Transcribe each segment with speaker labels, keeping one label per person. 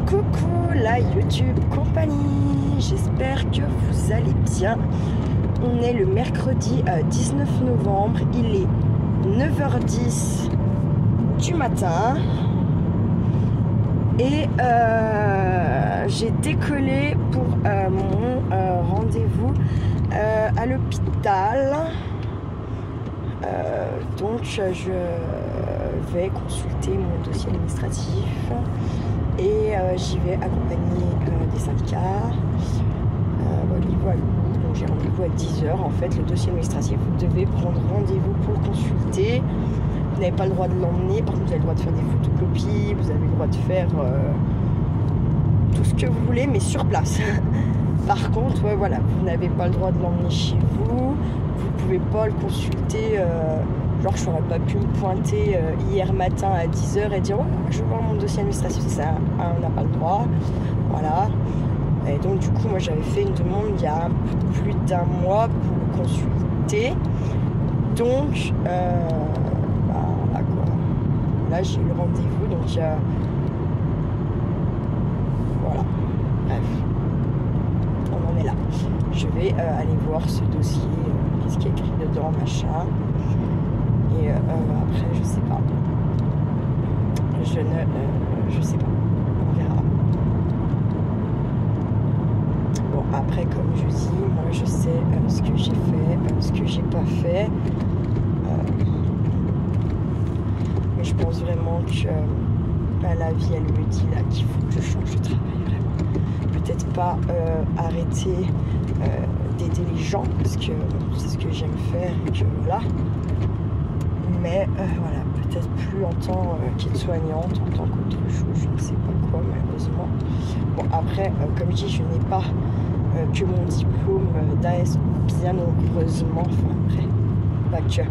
Speaker 1: Coucou la YouTube compagnie, j'espère que vous allez bien. On est le mercredi 19 novembre, il est 9h10 du matin et j'ai décollé pour mon rendez-vous à l'hôpital. Donc je vais consulter mon dossier administratif et j'y vais accompagner des syndicats. Voilà. Donc j'ai rendez-vous à 10h. En fait, le dossier administratif, vous devez prendre rendez-vous pour le consulter. Vous n'avez pas le droit de l'emmener, par contre vous avez le droit de faire des photocopies, vous avez le droit de faire tout ce que vous voulez, mais sur place. Par contre, voilà, vous n'avez pas le droit de l'emmener chez vous. Vous pouvez pas le consulter, genre je n'aurais pas pu me pointer hier matin à 10h et dire oh, je veux voir mon dossier administratif, ça on n'a pas le droit, voilà. Et donc du coup moi j'avais fait une demande il y a un peu plus d'un mois pour le consulter, donc voilà quoi. Là j'ai eu le rendez-vous, donc voilà, bref, on en est là. Je vais aller voir ce dossier, qu'est-ce qu'il y a écrit dedans, machin. Et après, je sais pas. Je sais pas. On verra. Bon, après, comme je dis, moi je sais ce que j'ai fait, ce que j'ai pas fait. Mais je pense vraiment que la vie, elle me dit là qu'il faut que je change de travail, vraiment. Peut-être pas arrêter d'aider les gens, parce que c'est ce que j'aime faire et que voilà. Mais voilà, peut-être plus en tant qu'aide-soignante, en tant qu'autre chose, je ne sais pas quoi malheureusement. Bon après, comme je dis, je n'ai pas que mon diplôme d'AS, bien heureusement, enfin après, pas que.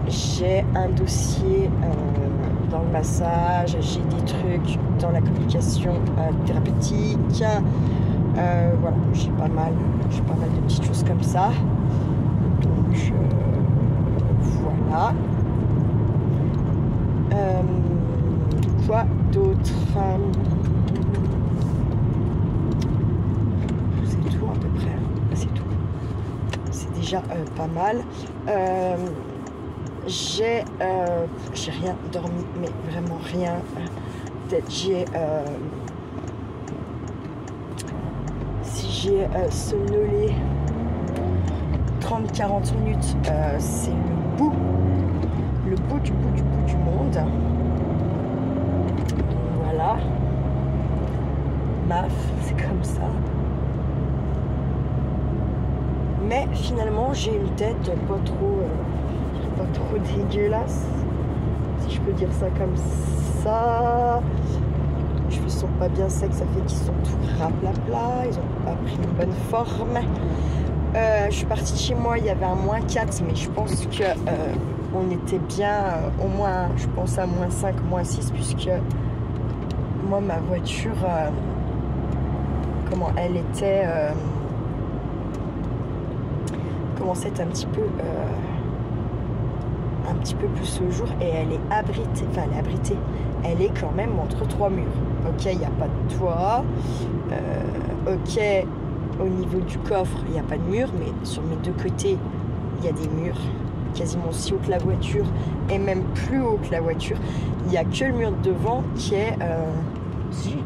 Speaker 1: J'ai un dossier dans le massage, j'ai des trucs dans la communication thérapeutique, voilà, j'ai pas mal de petites choses comme ça. Donc voilà. Quoi d'autre? C'est tout à peu près. C'est tout. C'est déjà pas mal. J'ai rien dormi, mais vraiment rien. Peut-être si j'ai somnolé 30-40 minutes, c'est le bout du monde. Donc voilà. Maf, c'est comme ça. Mais finalement, j'ai une tête pas trop dégueulasse, si je peux dire ça comme ça. Les cheveux sont pas bien secs, ça fait qu'ils sont tout raplapla, ils ont pas pris une bonne forme. Je suis partie de chez moi, il y avait un -4, mais je pense que on était bien au moins, je pense à -5, -6, puisque moi ma voiture, comment elle était, commençait à être un petit peu plus au jour, et elle est abritée, elle est quand même entre 3 murs. Ok, il n'y a pas de toit, ok, au niveau du coffre il n'y a pas de mur, mais sur mes deux côtés il y a des murs quasiment aussi haut que la voiture, et même plus haut que la voiture. Il n'y a que le mur de devant qui est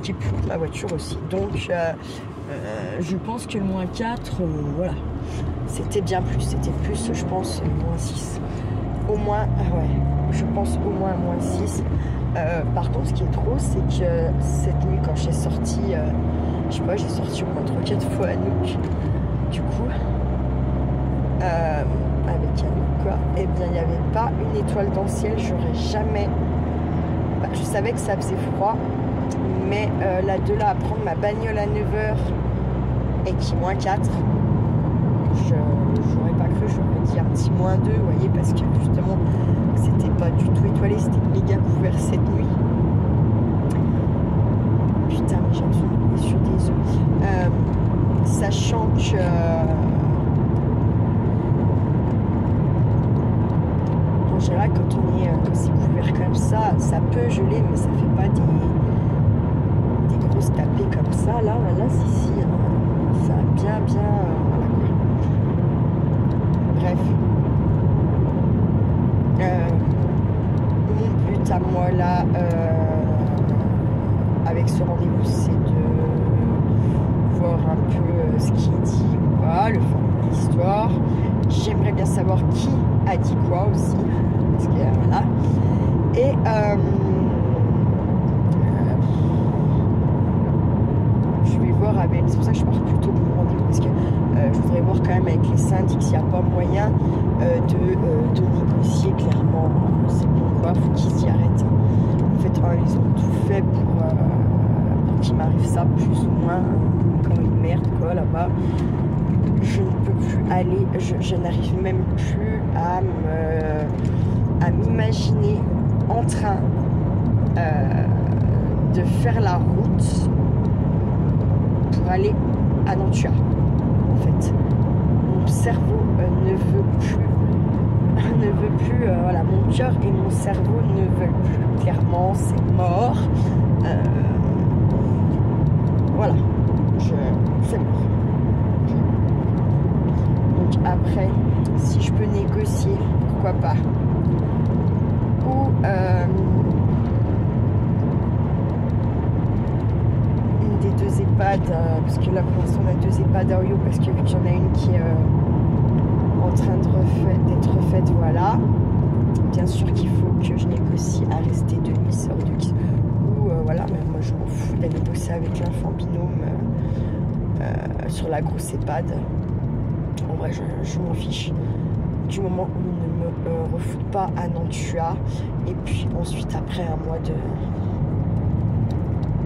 Speaker 1: plus haut que la voiture aussi. Donc je pense que le -4, voilà, c'était bien plus, je pense -6. Au moins, ouais, je pense au moins -6. Par contre, ce qui est trop, c'est que cette nuit, quand j'ai sorti, je sais pas, j'ai sorti au moins 3-4 fois Anouk, du coup, avec Anouk, quoi, et bien, il n'y avait pas une étoile dans le ciel, j'aurais jamais. Bah, je savais que ça faisait froid, mais là, de là à prendre ma bagnole à 9h et qui est -4, j'aurais pas cru, j'aurais dit un petit -2, vous voyez, parce que justement c'était pas du tout étoilé, c'était méga couvert cette nuit. Putain, mais j'ai l'impression de rouler sur des œufs. Sachant que en général, quand c'est couvert comme ça peut geler, mais ça fait pas avec ce rendez-vous, c'est de voir un peu ce qui est dit ou pas, le fond de l'histoire. J'aimerais bien savoir qui a dit quoi aussi, parce que voilà. Et je vais voir avec, c'est pour ça que je pars plutôt pour le rendez-vous, parce que je voudrais voir quand même avec les syndics s'il n'y a pas moyen de négocier clairement. C'est bon quoi, faut qu'ils s'y arrêtent. En fait, ils ont tout fait pour qu'il m'arrive ça, plus ou moins. Encore une merde quoi là-bas. Je ne peux plus aller, je n'arrive même plus à m'imaginer en train de faire la route pour aller à Nantua. En fait, mon cerveau ne veut plus, voilà, mon cœur et mon cerveau ne veulent plus. Clairement, c'est mort. Voilà, c'est mort. Donc après, si je peux négocier, pourquoi pas. Ou une des deux EHPAD, parce que là pour l'instant on a deux EHPAD à Oyo, parce que vu que j'en ai une qui est en train d'être refaite, voilà. Bien sûr qu'il faut que je négocie à rester demi-sœur ou voilà, mais moi je m'en fous d'aller bosser avec l'enfant binôme sur la grosse EHPAD. En vrai, je m'en fiche. Du moment où on ne me refoute pas à Nantua. Et puis ensuite, après un mois de...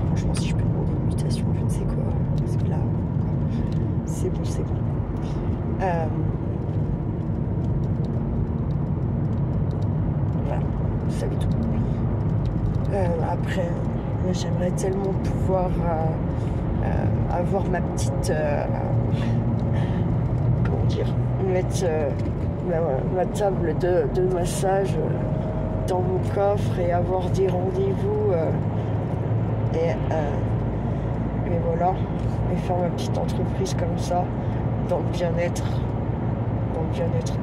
Speaker 1: Franchement, si je peux demander une mutation, je ne sais quoi. Parce que là, c'est bon, c'est bon. Voilà, vous savez tout. Après, j'aimerais tellement pouvoir avoir ma petite... comment dire, mettre ma table de massage dans mon coffre et avoir des rendez-vous et voilà, et faire ma petite entreprise comme ça dans le bien-être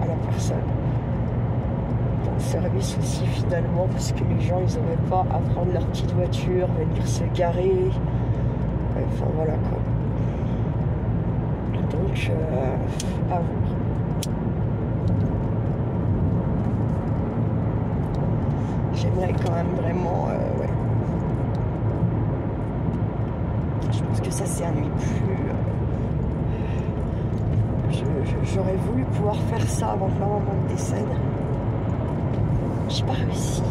Speaker 1: à la personne, dans le service aussi finalement, parce que les gens ils n'auraient pas à prendre leur petite voiture, venir se garer, enfin voilà quoi. Donc à voir. J'aimerais quand même vraiment ouais. Je pense que ça c'est un nuit plus j'aurais voulu pouvoir faire ça avant que ma maman décède. J'ai pas réussi.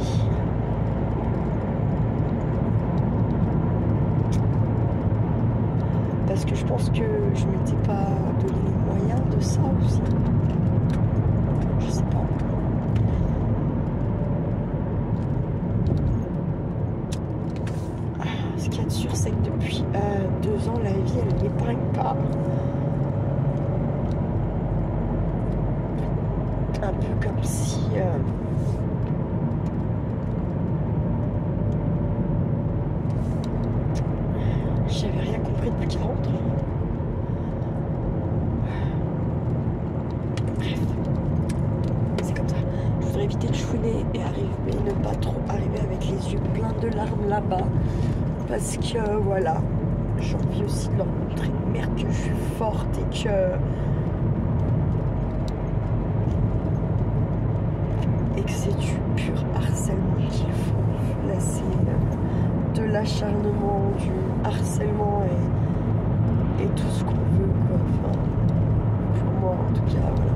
Speaker 1: Parce que je pense que je m'étais pas donné les moyens de ça aussi. Je sais pas. Ce qu'il y a de sûr, c'est que depuis 2 ans, la vie, elle n'épargne pas. Un peu comme si... j'avais rien compris depuis 40 ans. Bref, c'est comme ça. Je voudrais éviter de chouiner et ne pas trop arriver avec les yeux pleins de larmes là-bas. Parce que voilà, j'ai envie aussi de leur montrer merde que je suis forte et que c'est du pur harcèlement qu'il faut. Là c'est de l'acharnement, du harcèlement et tout ce qu'on veut quoi. Enfin, pour moi en tout cas voilà.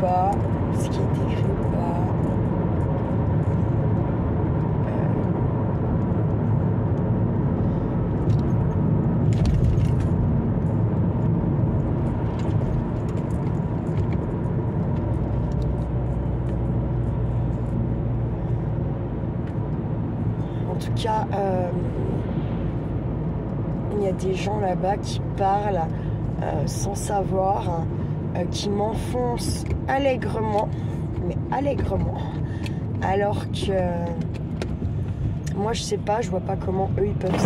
Speaker 1: bas, ce qui est écrit au bas. En tout cas, il y a des gens là-bas qui parlent sans savoir, qui m'enfoncent allègrement, mais allègrement, alors que moi je sais pas, je vois pas comment eux ils peuvent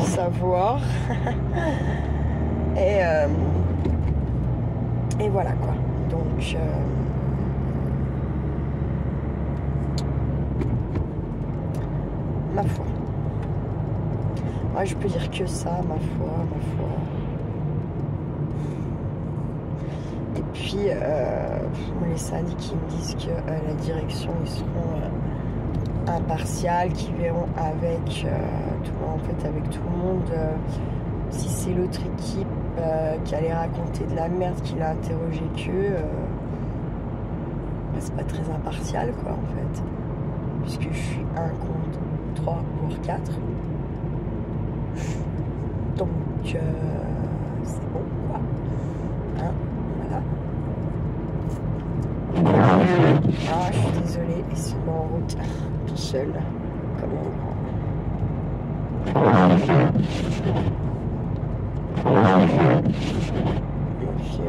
Speaker 1: savoir. Et voilà quoi. Donc ma foi. Moi je peux dire que ça, ma foi. Et puis les syndics me disent que la direction ils seront impartials, qui verront avec avec tout le monde. Si c'est l'autre équipe qui allait raconter de la merde, qui l'a interrogé qu'eux, c'est pas très impartial quoi en fait, puisque je suis 1 contre 3 voire 4, donc c'est bon quoi, hein, voilà. Ah je suis désolée, et c'est en route tout seul comme un grand. Et puis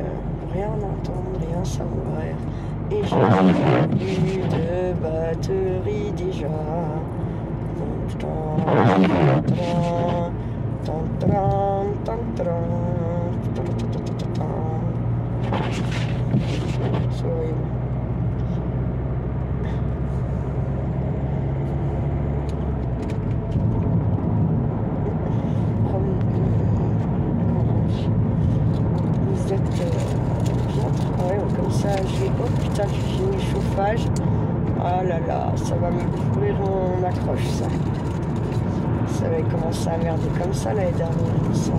Speaker 1: rien entendre, rien savoir, et j'ai plus de batterie déjà. Sorry. Vous êtes bien travaillé comme ça. Oh putain, j'ai fini le chauffage. Ah là là, ça va me pourrir mon accroche ça. Ça avait commencé à merder comme ça l'année dernière, il me semble.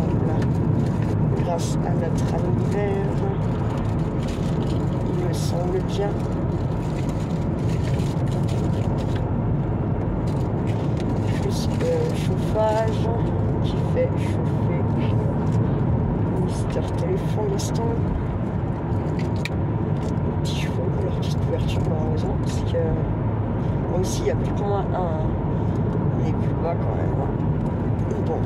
Speaker 1: Grâce à notre ami hiver. Il me semble bien. Plus chauffage qui fait chauffer Mister Téléphone d'instant. Les petits chevaux, leur petite couverture malheureusement, parce que moi aussi il y a plus que moins un. On est plus bas quand même. Bon.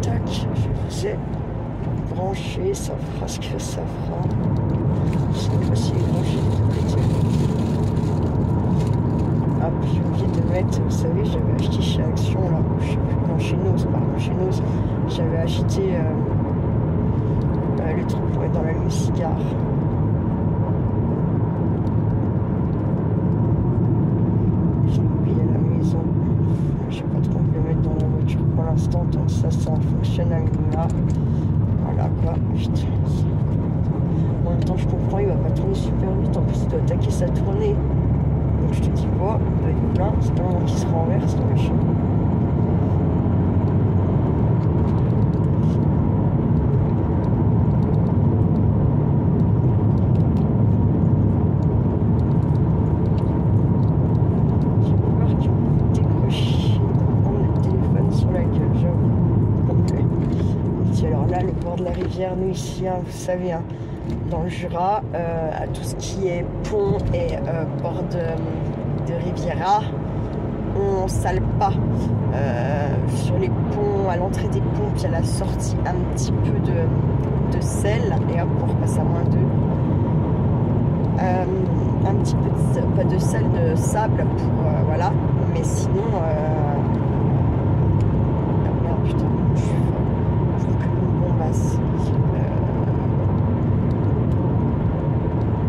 Speaker 1: Tac, je vous ai branché, ça fera ce que ça fera. Cette fois-ci, branché de côté. Ah, puis j'ai oublié de mettre, vous savez, j'avais acheté chez Action, là, je sais plus, non, chez Nose, pardon, chez Nose, j'avais acheté le truc pour être dans l'allume-cigare. Pour l'instant, tant que ça fonctionne à minima. Voilà quoi. Putain. En même temps, je comprends, il va pas tourner super vite. En plus, il doit attaquer sa tournée. Donc, je te dis quoi, il va être plein. C'est pas le moment qu'il se renverse, le machin. Nous ici, hein, vous savez, hein, dans le Jura, à tout ce qui est pont et bord de Riviera, on sale pas. Sur les ponts, à l'entrée des ponts, puis à la sortie, un petit peu de sel, et hop, on repasse à -2. Un petit peu pas de sel, de sable pour voilà, mais sinon merde, putain, je suis comme une bombasse.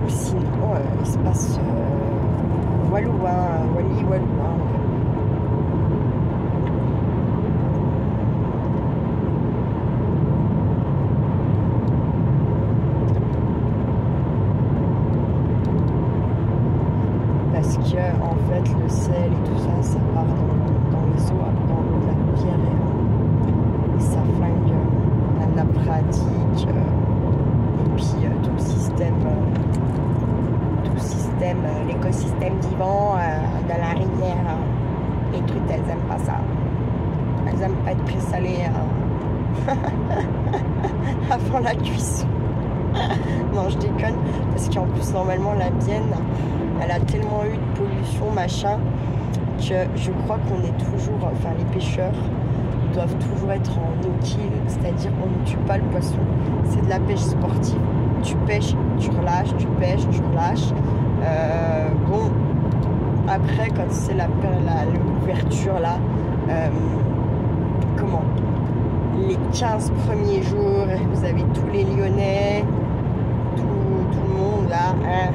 Speaker 1: Sinon il se passe Walouin, Walouin. Parce que en fait le sel et tout ça, ça part dans elles aiment pas être présalées avant la cuisson. Non, je déconne, parce qu'en plus, normalement, la Bienne, elle a tellement eu de pollution, machin, que je crois qu'on est toujours, enfin, les pêcheurs doivent toujours être en no-kill, c'est-à-dire on ne tue pas le poisson. C'est de la pêche sportive. Tu pêches, tu relâches, tu pêches, tu relâches. Bon, après, quand c'est l'ouverture, là, comment, les 15 premiers jours, vous avez tous les Lyonnais, tout le monde là, hein,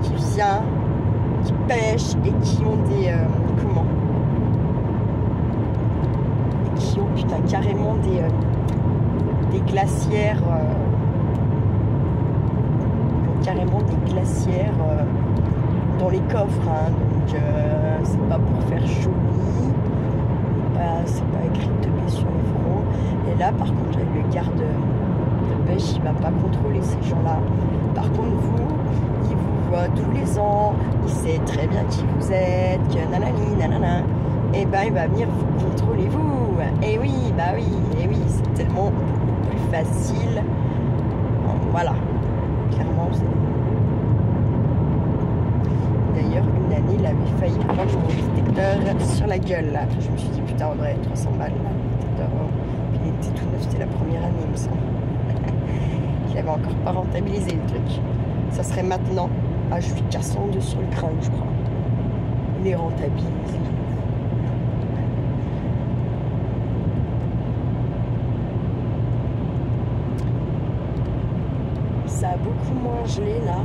Speaker 1: qui vient, qui pêche et qui ont des comment, et qui ont putain carrément des glacières, dans les coffres, hein, donc c'est pas pour faire joli, c'est pas écrit de sur les fronts. Et là par contre le garde de pêche, il va pas contrôler ces gens-là. Par contre il vous voit tous les ans, il sait très bien qui vous êtes, que nanani nanana, et ben il va venir vous contrôler vous. Et oui, bah oui, et oui, c'est tellement plus facile. Voilà, clairement c'est... D'ailleurs, une année, il avait failli prendre mon détecteur sur la gueule. Là. Je me suis dit, putain, Audrey, 300 balles, là, le détecteur. Puis il était tout neuf, c'était la première année, il me semble. Je l'avais encore pas rentabilisé, le truc. Ça serait maintenant. Ah, je suis cassant dessus sur le crâne, je crois. Il est rentabilisé. Ça a beaucoup moins gelé, là.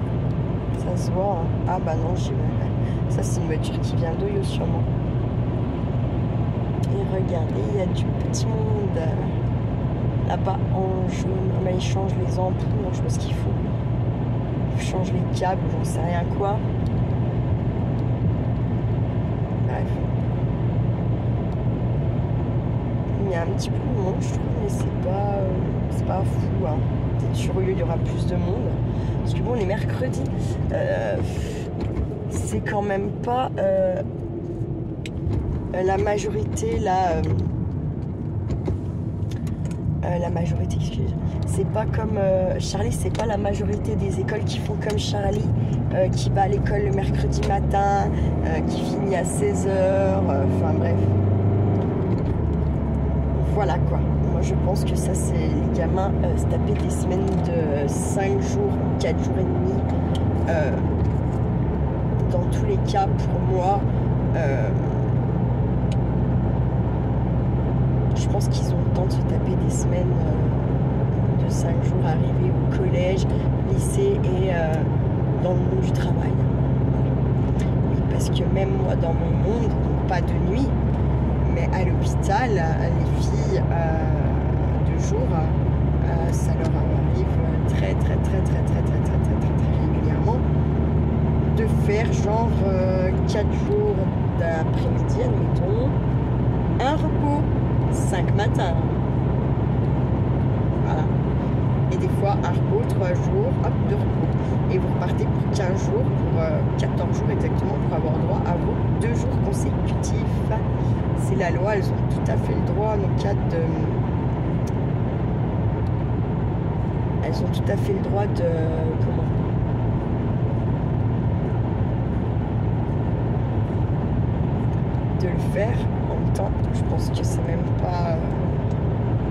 Speaker 1: Ça se voit, hein. Ah bah non, ça c'est une voiture qui vient d'Oyo sûrement. Et regardez, il y a du petit monde là-bas en jaune. Mais ils changent les ampoules, non, je sais pas ce qu'il faut. Ils changent les câbles, j'en sais rien quoi. Bref. Il y a un petit peu de monde, je trouve, mais c'est pas fou, hein. Peut-être sur Oyo, il y aura plus de monde. Parce que bon, les mercredis, c'est quand même pas la majorité, là, la majorité, excusez, c'est pas comme Charlie, c'est pas la majorité des écoles qui font comme Charlie, qui va à l'école le mercredi matin, qui finit à 16h, enfin bref. Voilà quoi. Moi je pense que ça c'est les gamins se taper des semaines de 5 jours, 4 jours et demi. Dans tous les cas pour moi, je pense qu'ils ont le temps de se taper des semaines de 5 jours arrivés au collège, lycée et dans le monde du travail. Oui, parce que même moi dans mon monde, donc pas de nuit, mais à l'hôpital, les filles de jour, ça leur arrive très régulièrement de faire genre 4 jours d'après-midi, admettons, un repos, 5 matins. Voilà. Et des fois un repos, 3 jours, hop, de repos. Et vous repartez pour 15 jours, pour 14 jours exactement, pour avoir droit à vos 2 jours consécutifs. C'est la loi, elles ont tout à fait le droit dans le cadre de... Elles ont tout à fait le droit de... Comment? De le faire. En même temps, je pense que c'est même pas...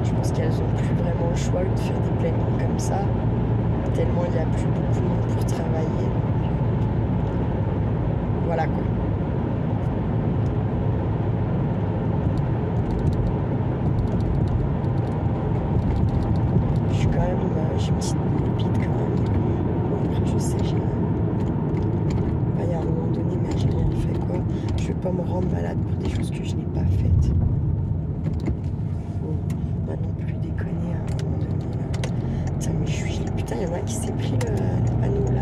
Speaker 1: Je pense qu'elles ont plus vraiment le choix de faire des plannings comme ça. Tellement il n'y a plus beaucoup de monde pour travailler. Donc... Voilà quoi. J'ai une petite bite quand même. Après, je sais, il y a un moment donné, mais j'ai rien fait quoi. Je vais pas me rendre malade pour des choses que je n'ai pas faites. Faut pas non plus déconner à un moment donné. Là. Putain, mais je suis. Putain, il y en a qui s'est pris le panneau là.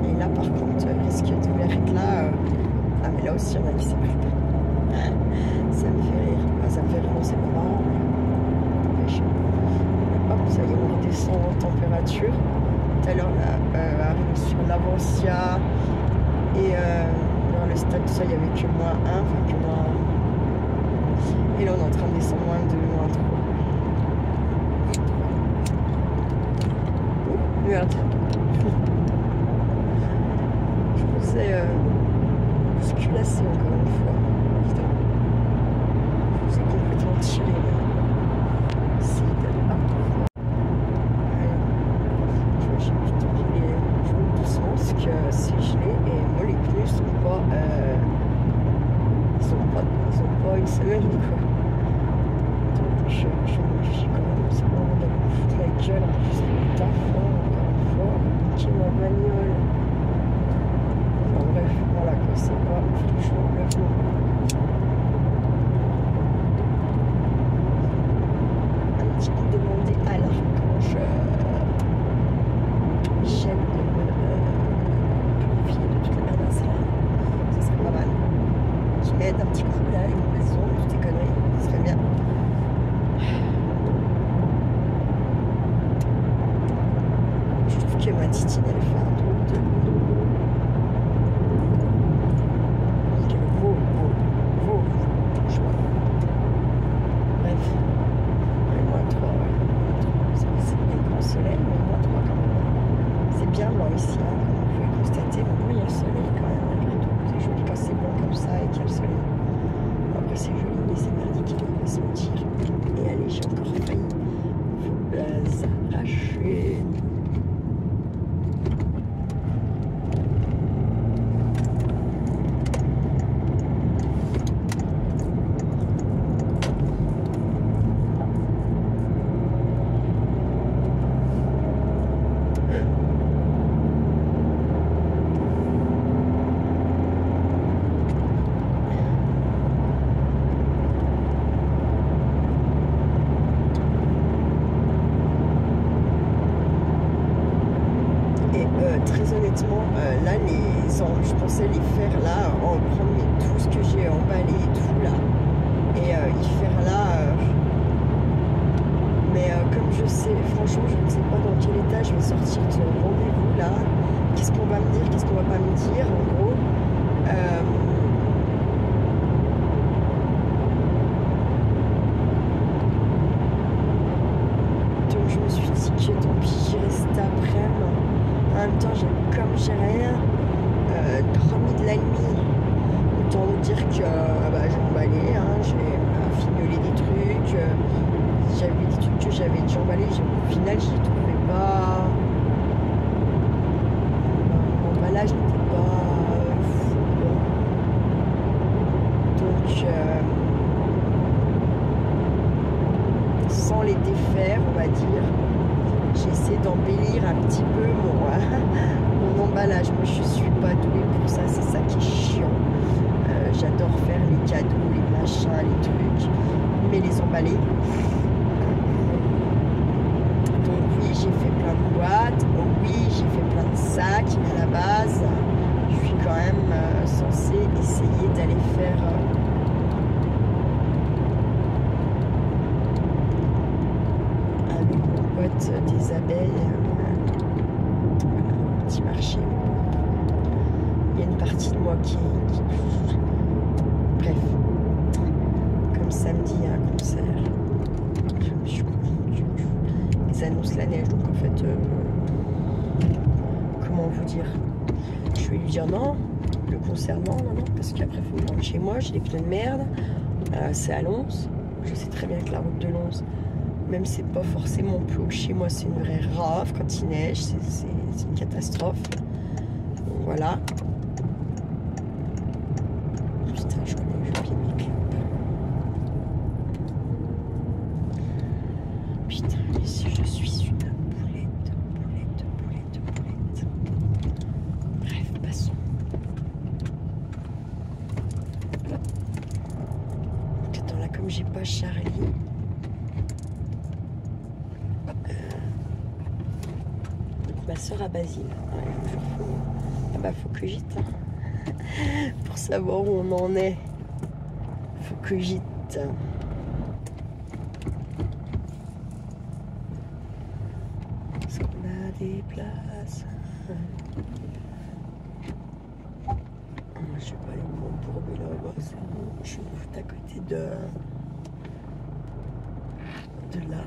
Speaker 1: Et là, par contre, risque de verre là. Ah, mais là aussi, il y en a qui s'est pris le panneau. Ça me fait rire. Enfin, ça me fait rire, non, c'est pas marrant. Hop, ça y est, on redescend en température. Tout à l'heure, on arrive sur l'Avancia et vers le stade, tout ça, il n'y avait que -1, enfin que -1. Et là, on est en train de descendre -2, -3. Ouh, merde. Je pensais bousculasser encore une fois. Putain. Je vous ai complètement tiré. C'est doucement parce que c'est gelé et moi les pneus sont pas une semaine quoi. Donc je me méfie quand même, c'est pas vraiment d'aller me foutre la gueule en plus le taf là, encore une fois, niquer ma bagnole. Enfin bref, voilà quoi, c'est pas toujours le moment. Un petit peu demander à l'archange Michel de me purifier de toute la merde à ça. Ça serait pas mal. Qui m'aide un petit coup là, une maison, toutes tes conneries, ça serait bien. Je trouve que ma titine elle fait un truc de. Je vois. Bref. -3, ouais. C'est bien le grand soleil, mais -3 quand même. C'est bien blanc ici, hein, comme vous pouvez constater. Mais oui, il y a le soleil quand même, malgré tout. C'est joli quand c'est blanc comme ça et qu'il y a le soleil. Après, c'est joli, mais c'est merdique, il faut pas se mentir. Et allez, j'ai encore failli vous arracher. Très honnêtement, là, je pensais les faire là, en prendre tout ce que j'ai emballé et tout là, et y faire là. Mais comme je sais, franchement, je ne sais pas dans quel état je vais sortir de ce rendez-vous là. Qu'est-ce qu'on va me dire, qu'est-ce qu'on va pas me dire, en gros. Donc je me suis dit que tant pis, j'irai cet après-midi. En même temps, comme j'ai rien remis de la nuit, autant vous dire que j'ai emballé, hein, j'ai fignolé des trucs, j'avais des trucs que j'avais déjà emballés, au final j'y trouvais pas, l'emballage n'était pas fou, donc sans les défaire, on va dire, j'essaie d'embellir un petit peu mon emballage. Moi, je suis pas douée pour ça, c'est ça qui est chiant. J'adore faire les cadeaux, les machins, les trucs, mais les emballer. Donc oui, j'ai fait plein de boîtes, oui, j'ai fait plein de sacs, mais à la base, je suis quand même censée essayer d'aller faire... des abeilles, un petit marché. Il y a une partie de moi qui... Bref, comme samedi, il y a un concert. Je me suis confondue. Ils annoncent la neige, donc en fait, comment vous dire, je vais lui dire non, le concert non, parce qu'après il faut me rendre chez moi, j'ai des pneus de merde, c'est à Lons, je sais très bien que la route de Lons, même c'est pas forcément plus haut que chez moi, c'est une vraie rave quand il neige, c'est une catastrophe. Donc voilà. Putain, je connais, j'ai oublié mes clopes. Putain, mais si je suis une boulette. Bref, passons. Attends, là, comme j'ai pas Charlie. Ma soeur à Basile. Ouais, faut que j'hésite. Hein. Pour savoir où on en est. Faut que j'hésite. Est-ce qu'on a des places? Moi, je vais pas aller m'embourber là-bas. Je suis à côté de là.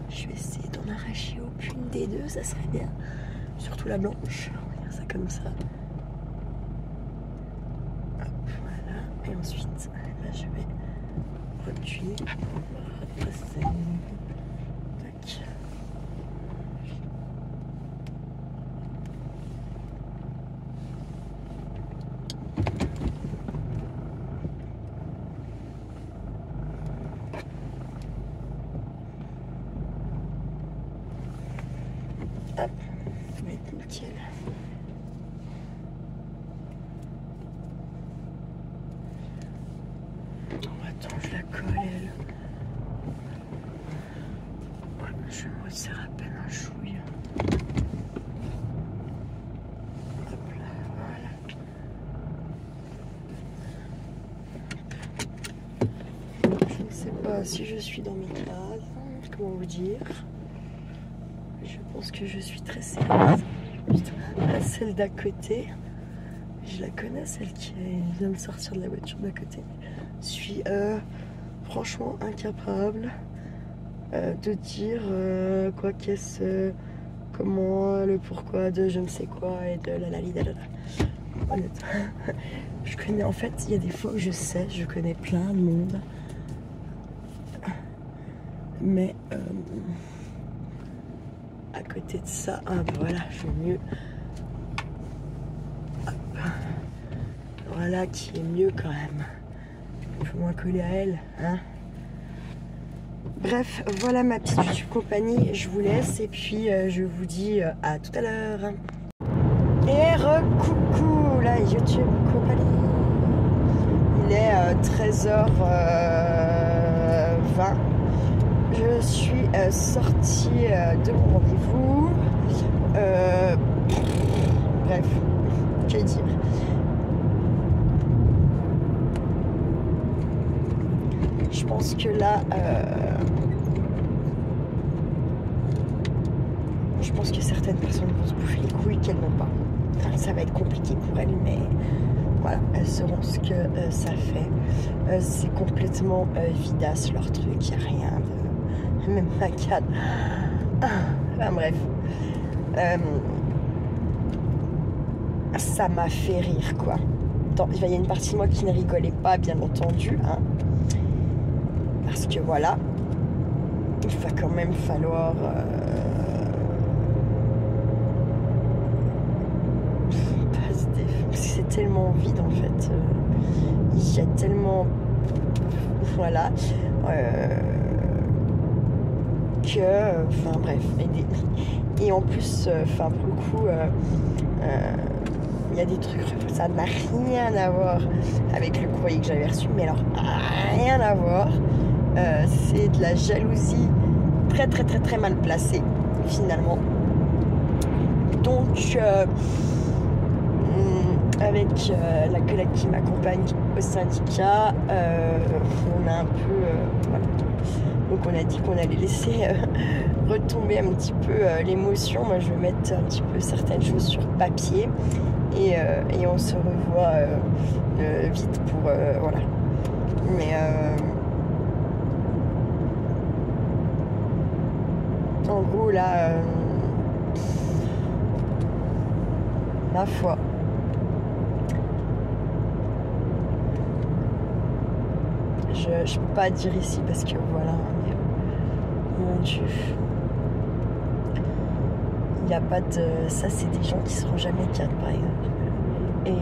Speaker 1: Je vais essayer d'en arracher aucune des deux, ça serait bien. Surtout la blanche, on va dire ça comme ça. Hop, voilà. Et ensuite, là, je vais retuer, repasser. Tac. Hop, ça va être nickel. Oh, attends, je la colle, elle. Ouais, je me resserre à peine un chouille. Hop là, voilà. Je ne sais pas si je suis dans mes cases, comment vous dire. Je pense que je suis très sérieuse. Putain, celle d'à côté, je la connais, celle qui vient de sortir de la voiture d'à côté. Je suis franchement incapable de dire quoi qu'est-ce, comment, le pourquoi de je ne sais quoi et de la la la la. Honnêtement, je connais, en fait, il y a des fois où je sais, je connais plein de monde, mais à côté de ça, ah ben voilà, je vais mieux. Hop. Voilà qui est mieux quand même. Il faut moins coller à elle, hein. Bref, voilà ma petite YouTube compagnie. Je vous laisse et puis je vous dis à tout à l'heure. Et coucou la YouTube compagnie. Il est 13h20. Je suis sortie de mon rendez-vous. Bref, que dire. Je pense que là, je pense que certaines personnes vont se bouffer les couilles qu'elles n'ont pas. Enfin, ça va être compliqué pour elles, mais voilà, elles sauront ce que ça fait. C'est complètement vidasse leur truc, il n'y a rien de... Même ma cadre. Enfin bref. Ça m'a fait rire, quoi. Il y a une partie de moi qui ne rigolait pas, bien entendu, hein. Parce que voilà, il va quand même falloir c'est tellement vide en fait. Il y a tellement, voilà, que, enfin bref, et en plus, enfin pour le coup, il y a des trucs, ça n'a rien à voir avec le courrier que j'avais reçu, mais alors rien à voir. C'est de la jalousie très très très très mal placée finalement. Donc avec la collègue qui m'accompagne au syndicat, on a un peu voilà. Donc on a dit qu'on allait laisser retomber un petit peu l'émotion. Moi je vais mettre un petit peu certaines choses sur papier et on se revoit vite pour voilà. Mais en gros là, ma foi, je peux pas dire ici parce que voilà, mais, mon Dieu, il n'y a pas de, ça c'est des gens qui seront jamais cadres par exemple, et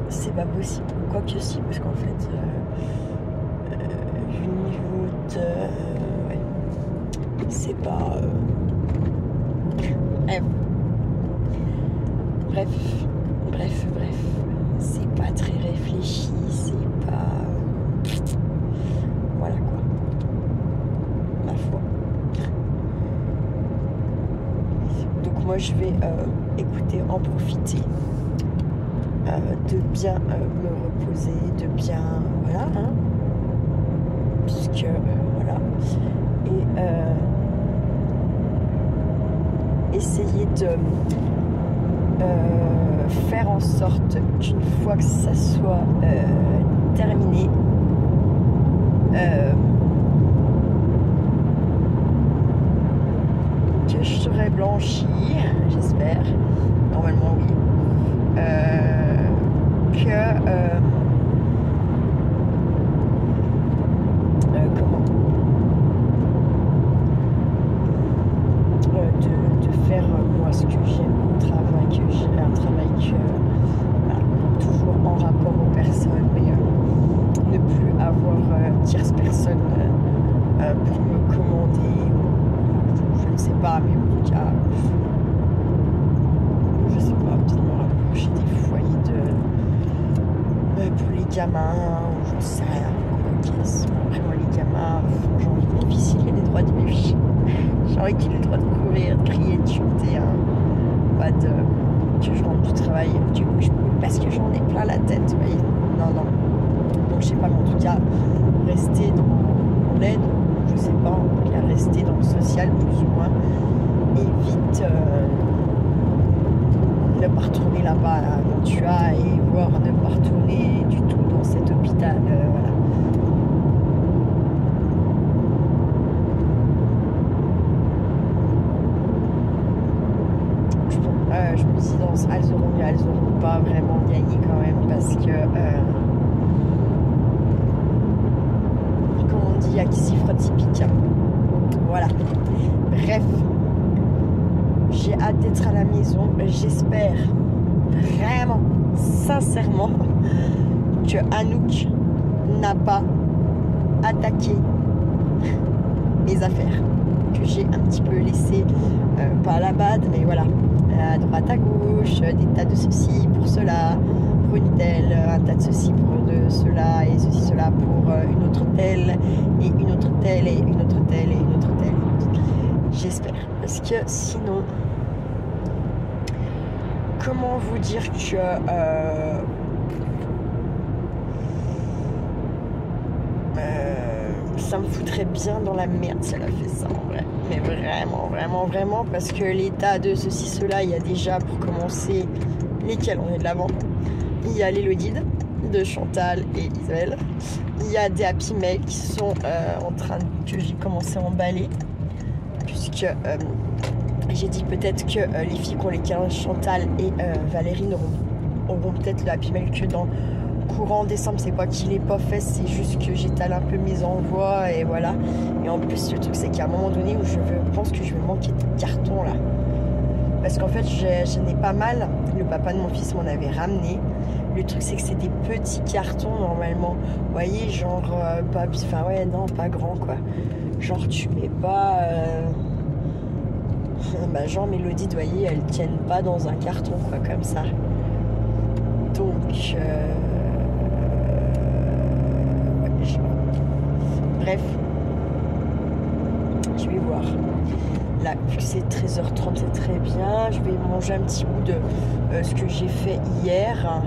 Speaker 1: c'est pas possible, quoique si, parce qu'en fait du niveau de ouais, c'est pas bref, c'est pas très réfléchi, c'est pas voilà quoi. moi je vais écouter, en profiter, de bien me reposer, de bien, voilà, hein, puisque voilà, et essayer de faire en sorte qu'une fois que ça soit terminé, que je serai blanchie, j'espère, normalement oui, de faire moi ce que j'aime, mon travail, que j'ai un travail que toujours en rapport aux personnes, mais ne plus avoir tierce personne pour me commander, je ne sais pas, mais en tout cas, je sais pas, peut-être me rapprocher des foyers pour les gamins, ou j'en sais rien. Après moi les gamins, j'ai envie de bénéficier des droits de mes filles. J'ai envie qu'il ait le droit de courir, de crier, de chanter, hein. Pas de que je rentre du travail, du coup je peux, parce que j'en ai plein la tête, vous voyez. Non. Donc je sais pas, mais en tout cas, rester dans l'aide, je sais pas, en tout cas rester dans le social plus ou moins, et vite ne pas retourner là-bas, là, quand tu as, et voir ne pas retourner du tout dans cet hôpital, voilà. Je me dis, elles auront pas vraiment gagné quand même, parce que comme on dit, à qui s'y frotte s'y pique. Voilà. Bref, j'ai hâte d'être à la maison. J'espère vraiment, sincèrement, que Anouk n'a pas attaqué mes affaires, que j'ai un petit peu laissé, pas à la bad, mais voilà, à droite à gauche, des tas de ceci pour cela, pour une telle, un tas de ceci pour de cela, et ceci, cela pour une autre telle, et une autre telle, et une autre telle, et une autre telle. J'espère, parce que sinon, comment vous dire que ça me foutrait bien dans la merde si elle a fait ça en vrai. Mais vraiment, parce que l'état de ceci, cela, il y a déjà, pour commencer, lesquels on est de l'avant. Il y a l'Élodie de Chantal et Isabelle. Il y a des Happy Mail qui sont en train que j'ai commencé à emballer, puisque j'ai dit peut-être que les filles qui ont les 15, Chantal et Valérie, auront peut-être le Happy Mail que dans courant décembre. C'est pas qu'il est pas fait, c'est juste que j'étale un peu mes envois, et voilà. Et en plus le truc c'est qu'à un moment donné où je pense que je vais manquer de carton là, parce qu'en fait j'en ai pas mal. Le papa de mon fils m'en avait ramené. Le truc c'est que c'est des petits cartons normalement, vous voyez, genre pas, enfin ouais, non, pas grand quoi, genre tu mets pas bah genre Mélodie, vous voyez, elles tiennent pas dans un carton quoi, comme ça. Donc bref, je vais voir. Là, vu que c'est 13h30, c'est très bien. Je vais manger un petit bout de ce que j'ai fait hier.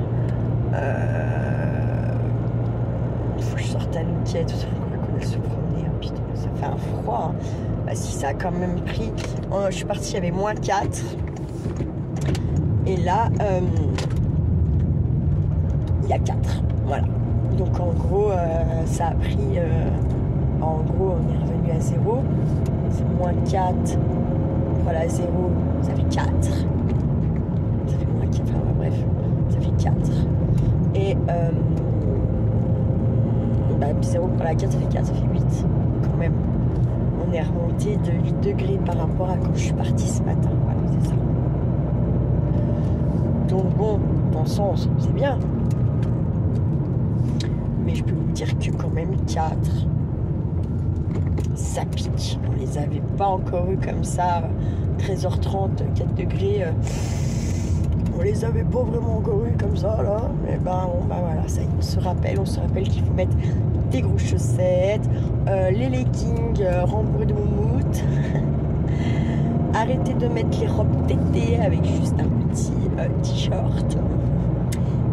Speaker 1: Il faut que je sorte à Nouquette. Elle se promenait. Putain, ça fait un froid. Hein. Bah, si ça a quand même pris. Je suis partie, il y avait -4. Et là, il y a 4. Voilà. Donc en gros, ça a pris. En gros, on est revenu à 0. C'est -4. Voilà, 0, ça fait 4. Ça fait -4. Enfin, bref, ça fait 4. Et 0 pour la 4, ça fait 4, ça fait 8. Quand même, on est remonté de 8 degrés par rapport à quand je suis partie ce matin. Voilà, c'est ça. Donc bon, dans le sens, c'est bien. Mais je peux vous dire que quand même 4, ça pique. On les avait pas encore eu comme ça, 13h30, 4 degrés. On les avait pas vraiment encore eu comme ça là. Mais ben bon, bah voilà, ça y est, on se rappelle qu'il faut mettre des grosses chaussettes, les leggings rembourrés de moumoute. arrêter de mettre les robes d'été avec juste un petit t-shirt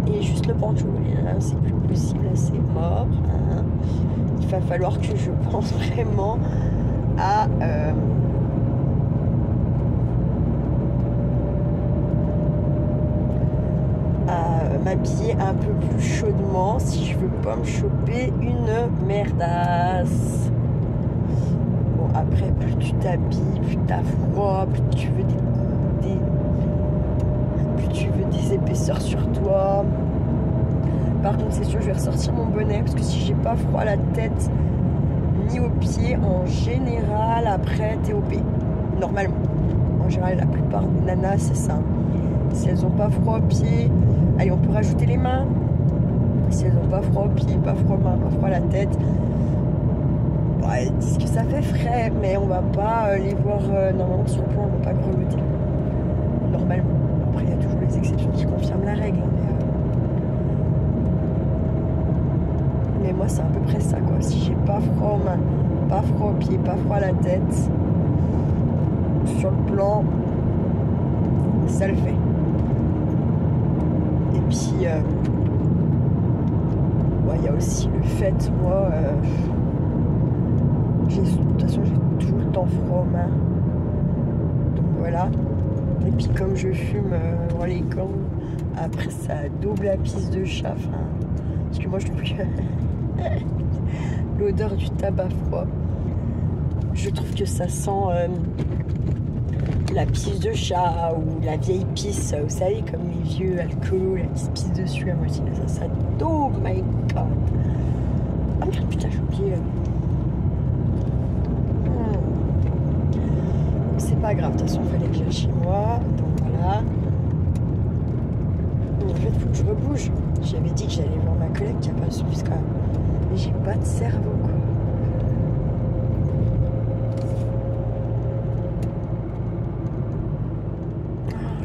Speaker 1: et juste le pantalon. Hein, c'est plus possible, c'est mort. Hein. Il va falloir que je pense vraiment à m'habiller un peu plus chaudement si je veux pas me choper une merdasse. Bon, après, plus tu t'habilles, plus t'as froid, plus tu veux plus tu veux des épaisseurs sur toi. Par contre, c'est sûr, je vais ressortir mon bonnet parce que si j'ai pas froid à la tête ni aux pieds, en général, après, t'es OP. Normalement. En général, la plupart des nanas, c'est ça. Si elles ont pas froid aux pieds, allez, on peut rajouter les mains. Si elles n'ont pas froid aux pieds, pas froid aux mains, pas froid à la tête, bon, elles disent que ça fait frais, mais on va pas les voir normalement sur le plan, on va pas grelotter. Normalement. Après, il y a toujours les exceptions qui confirment la règle. Mais moi, c'est à peu près ça, quoi. Si j'ai pas froid aux mains, pas froid aux pieds, pas froid à la tête, sur le plan, ça le fait. Et puis, il y a aussi le fait, moi, de toute façon, j'ai tout le temps froid aux mains. Donc voilà. Et puis, comme je fume dans les gants, après, ça double la pisse de chat. Parce que moi, je trouve que l'odeur du tabac froid, je trouve que ça sent la pisse de chat ou la vieille pisse, vous savez, comme les vieux alcools, la petite pisse dessus à moitié. Ça, oh my god. Ah merde, putain, j'ai oublié. C'est pas grave, de toute façon, il fallait que j'aille chez moi. Donc voilà. En fait, il faut que je rebouge. J'avais dit que j'allais voir ma collègue qui a pas de soucis quand même. Mais j'ai pas de cerveau, quoi.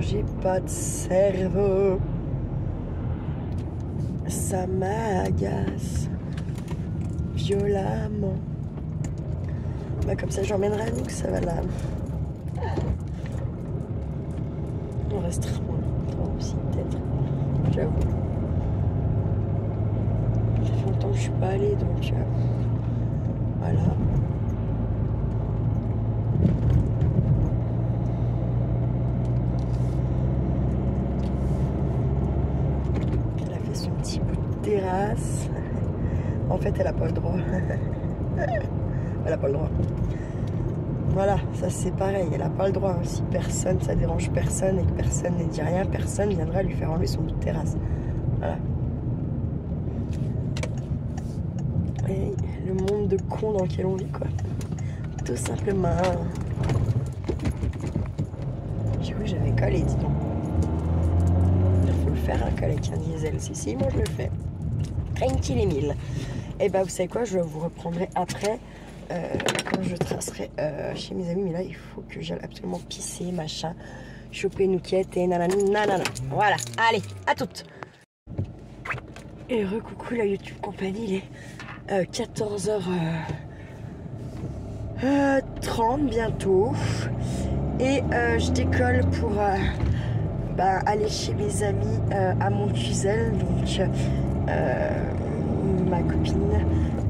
Speaker 1: J'ai pas de cerveau. Ça m'agace violemment. Bah, comme ça j'emmènerai à nous que ça va là. On restera moins aussi peut-être. J'avoue. Ça fait longtemps que je suis pas allée donc voilà. Terrasse. En fait, elle a pas le droit. Elle a pas le droit. Voilà, ça c'est pareil. Elle a pas le droit. Si personne, ça dérange personne et que personne ne dit rien, personne viendra lui faire enlever son bout de terrasse. Voilà. Et le monde de cons dans lequel on vit, quoi. Tout simplement. J'ai cru que j'avais collé, dis donc. Il faut le faire, un collègue avec un diesel. Si, moi je le fais. Tranquille et mille. Et bah vous savez quoi, je vous reprendrai après quand je tracerai chez mes amis. Mais là il faut que j'aille absolument pisser, machin, choper une nouquette et nanana. Voilà, allez, à toutes. Et recoucou la YouTube compagnie, il est 14h30 bientôt. Et je décolle pour aller chez mes amis à Montcuzel. Donc ma copine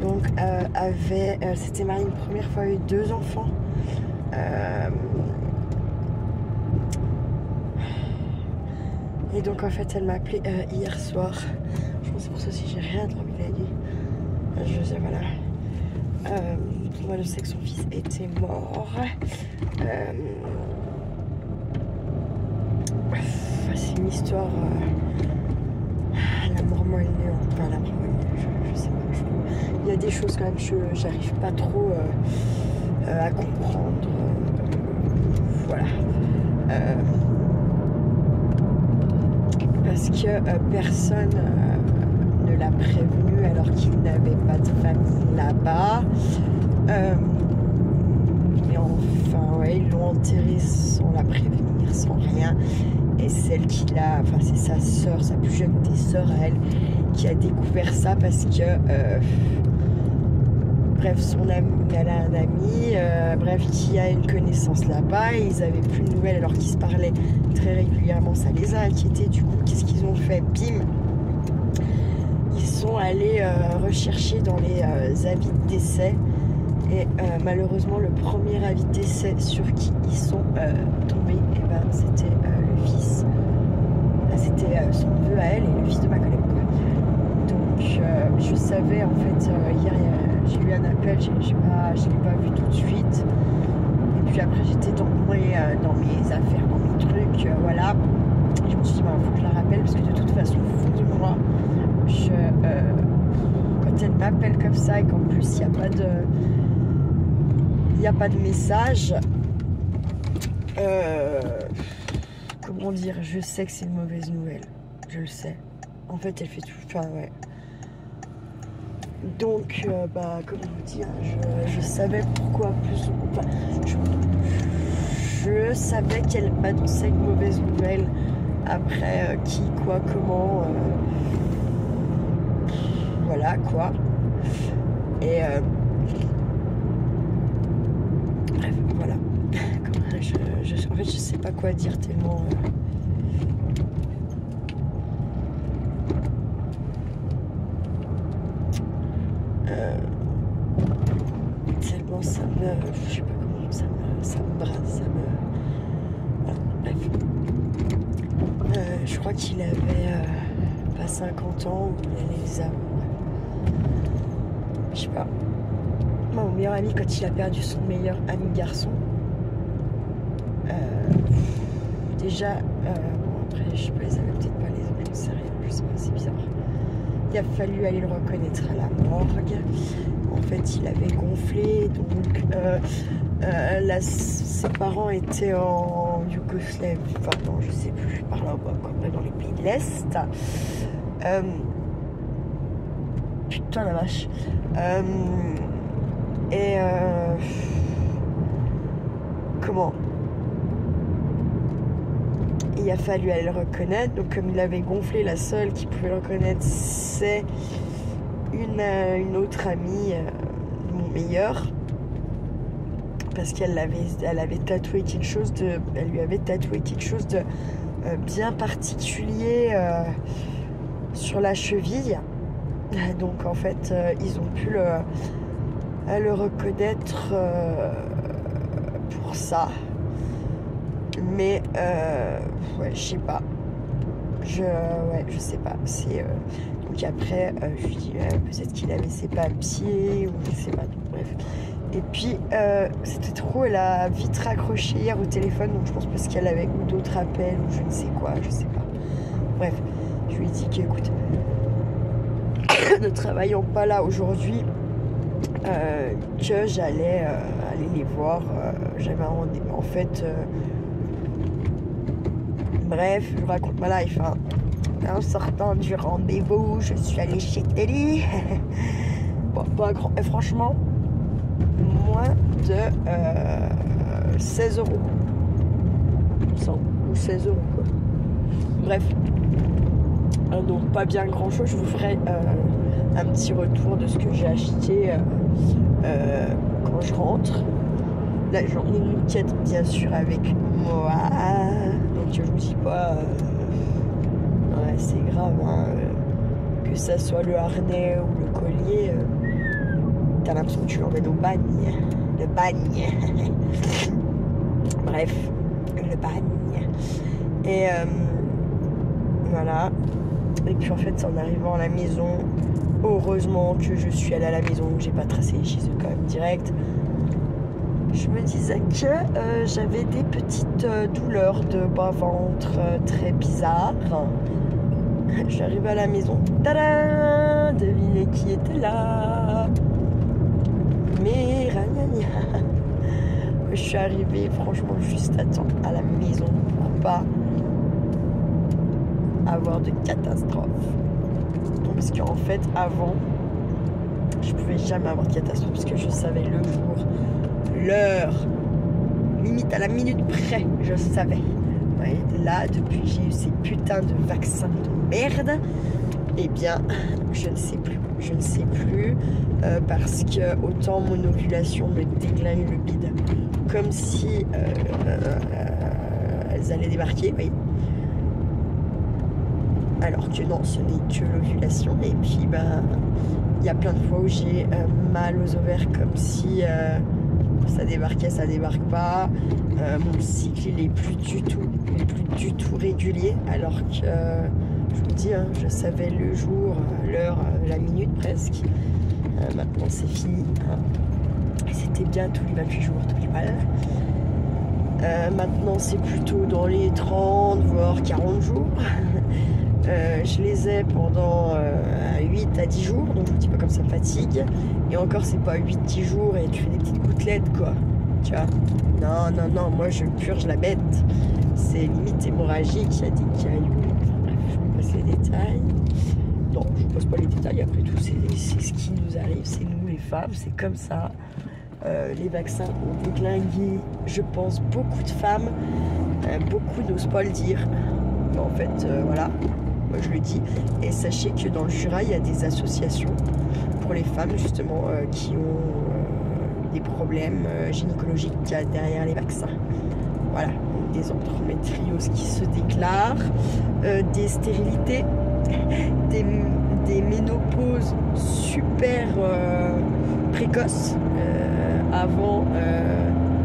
Speaker 1: donc avait c'était mariée une première fois, eu 2 enfants, et donc en fait elle m'a appelé hier soir. Je pense que c'est pour ça aussi j'ai rien dormi la nuit. Je sais, voilà, moi je sais que son fils était mort. C'est une histoire la mort moelle, enfin la mort moelle, je sais pas. Il y a des choses quand même que j'arrive pas trop à comprendre. Voilà. Parce que personne ne l'a prévenu alors qu'il n'avait pas de famille là-bas. Et enfin, ouais, ils l'ont enterré sans la prévenir, sans rien. Et celle qui l'a, enfin c'est sa sœur, sa plus jeune des sœurs à elle, qui a découvert ça parce que bref, elle a un ami, bref, qui a une connaissance là-bas. Ils avaient plus de nouvelles alors qu'ils se parlaient très régulièrement. Ça les a inquiétés. Du coup, qu'est-ce qu'ils ont fait? Bim! Ils sont allés rechercher dans les avis de décès. Et malheureusement, le premier avis de décès sur qui ils sont tombés, et ben, c'était le fils. C'était son neveu à elle et le fils de ma collègue. Donc, je savais, en fait, hier, j'ai eu un appel, je ne l'ai pas vu tout de suite. Et puis après, j'étais dans mes affaires, dans mes trucs, voilà. Et je me suis dit, il faut que je la rappelle, parce que de toute façon, au fond de moi, quand elle m'appelle comme ça et qu'en plus, il n'y a pas de message, comment dire, je sais que c'est une mauvaise nouvelle, je le sais. En fait, elle fait tout, enfin, ouais. Donc, comment vous dire, je savais pourquoi plus, enfin, je savais qu'elle m'annonçait une mauvaise nouvelle. Après, qui, quoi, comment, voilà, quoi. Et, bref, voilà. En fait, je sais pas quoi dire tellement... tellement ça me... Je sais pas comment, ça me brasse, voilà, bref. Je crois qu'il avait pas 50 ans, ou il allait les avoir. Je sais pas. Moi, mon meilleur ami, quand il a perdu son meilleur ami garçon, déjà, bon après, je sais pas, ils avaient peut-être pas les autres, j'en sais rien, je sais pas, c'est bizarre. Il a fallu aller le reconnaître à la morgue. En fait, il avait gonflé, donc ses parents étaient en Yougoslavie, enfin non, je sais plus, par là-bas, dans les pays de l'Est. Putain la vache. Comment? Il a fallu aller le reconnaître, donc comme il avait gonflé, la seule qui pouvait le reconnaître, c'est une autre amie, mon meilleur, parce qu'elle avait tatoué quelque chose elle lui avait tatoué quelque chose de bien particulier sur la cheville. Donc en fait, ils ont pu le reconnaître pour ça. Mais ouais, je sais pas. Je sais pas. Donc après, je lui dis peut-être qu'il avait ses papiers ou je sais pas. Donc, bref. Et puis c'était trop. Elle a vite raccroché hier au téléphone. Donc je pense parce qu'elle avait eu d'autres appels ou je ne sais quoi. Je sais pas. Bref, je lui ai dit qu'écoute, ne travaillant pas là aujourd'hui, que j'allais aller les voir. J'avais un rendez-vous. En fait. Bref, je vous raconte ma life. Hein. En sortant du rendez-vous, je suis allée chez Telly. Bon, pas grand... franchement, moins de 16 €. Ou 16 € quoi. Bref. Donc pas bien grand chose. Je vous ferai un petit retour de ce que j'ai acheté quand je rentre. Là j'en ai une quête bien sûr avec moi. Donc je vous dis pas ouais, c'est grave hein, que ça soit le harnais ou le collier, t'as l'impression que tu l'emmènes au bagne. Le bagne. Bref, le bagne. Et voilà. Et puis en fait en arrivant à la maison, heureusement que je suis allée à la maison, que j'ai pas tracé chez eux quand même direct. Je me disais que j'avais des petites douleurs de bas-ventre très bizarres. J'arrive à la maison. Tadam! Devinez qui était là? Mais je suis arrivée franchement juste à temps à la maison pour pas avoir de catastrophe. Parce qu'en fait avant je pouvais jamais avoir de catastrophe parce que je savais le jour, l'heure, limite à la minute près, je savais. Ouais, là, depuis que j'ai eu ces putains de vaccins de merde, Eh bien, je ne sais plus. Je ne sais plus parce que autant mon ovulation me déglingue le bide, comme si elles allaient débarquer, oui. Alors que non, ce n'est que l'ovulation. Et puis, ben, il y a plein de fois où j'ai mal aux ovaires, comme si ça débarquait, ça débarque pas. Mon cycle, il est plus du tout régulier, alors que je vous dis, hein, je savais le jour, l'heure, la minute presque. Maintenant, c'est fini. Hein. Et c'était bien tous les 28 jours, tout mal. Maintenant, c'est plutôt dans les 30, voire 40 jours. Je les ai pendant 8 à 10 jours, donc je vous dis pas comme ça fatigue. Et encore, c'est pas 8-10 jours et tu fais des petites gouttelettes, quoi. Tu vois? Non, moi je purge la bête. C'est limite hémorragique, il y a des cailloux. Bref, je vous passe les détails. Non, je vous passe pas les détails, après tout, c'est ce qui nous arrive, c'est nous les femmes, c'est comme ça. Les vaccins ont déglingué, je pense, beaucoup de femmes. Beaucoup n'osent pas le dire. En fait, voilà, moi je le dis. Et sachez que dans le Jura, il y a des associations pour les femmes, justement, qui ont des problèmes gynécologiques derrière les vaccins. Voilà, donc des endométrioses qui se déclarent, des stérilités, des ménopauses super précoces avant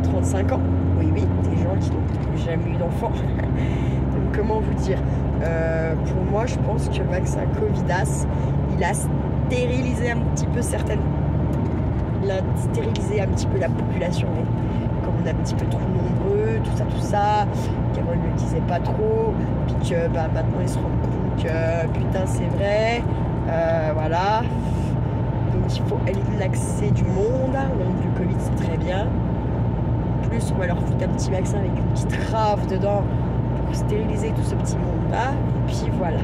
Speaker 1: 35 ans. Oui, des gens qui n'ont jamais eu d'enfant. Donc comment vous dire, pour moi, je pense que le vaccin Covidas, il a stérilisé un petit peu un petit peu la population. Comme on est un petit peu trop nombreux, tout ça, qu'avant ils ne le disaient pas trop, puis que bah, maintenant ils se rendent compte que putain c'est vrai, voilà. Donc il faut éliminer l'accès du monde, donc le Covid c'est très bien. Plus on va leur foutre un petit vaccin avec une petite rave dedans pour stériliser tout ce petit monde là, et puis voilà.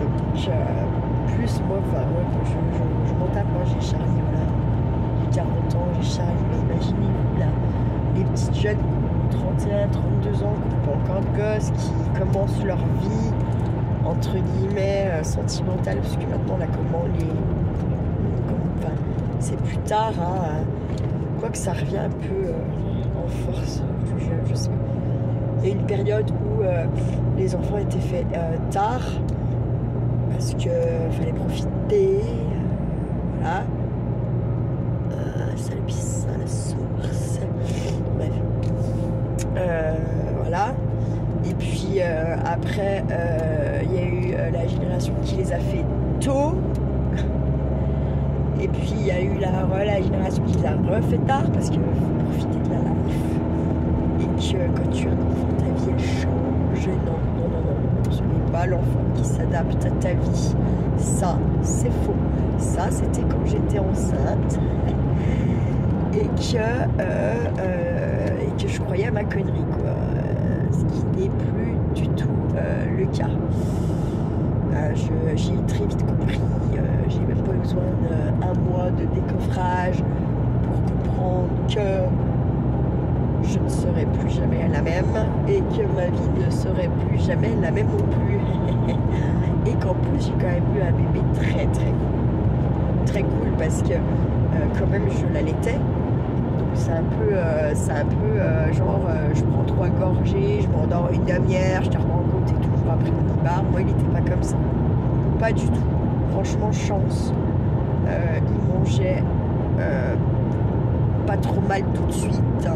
Speaker 1: Donc plus moi, je m'en tape, moi j'ai Charlie, voilà. J'ai 40 ans, j'ai Charlie, mais imaginez-vous là, les petites jeunes 31, 32 ans qui n'ont pas encore de gosses, qui commencent leur vie entre guillemets sentimentale, parce que maintenant là enfin, c'est plus tard, hein, quoique ça revient un peu en force, je sais. Il y a une période où les enfants étaient faits tard, parce que fallait profiter, voilà. Ça le pisse à la source. Bref. Voilà. Et puis après, il y a eu la génération qui les a fait tôt. Et puis il y a eu la génération qui les a refait tard, parce qu'il faut profiter de la life. Et que quand tu as un enfant, ta vie elle change. Non. Ce n'est pas l'enfant qui s'adapte à ta vie. Ça, c'est faux. Ça, c'était quand j'étais enceinte. Et que je croyais à ma connerie, quoi. Ce qui n'est plus du tout le cas. J'ai très vite compris. J'ai même pas besoin d'un mois de décoffrage pour comprendre que je ne serai plus jamais la même et que ma vie ne serait plus jamais la même non plus. Et qu'en plus, j'ai quand même eu un bébé très très cool, parce que quand même je l'allaitais. C'est un peu genre je prends 3 gorgées, je m'endors une demi-heure, je te rends compte et toujours après le bar. Moi il n'était pas comme ça, pas du tout, franchement chance. Il mangeait pas trop mal tout de suite, hein.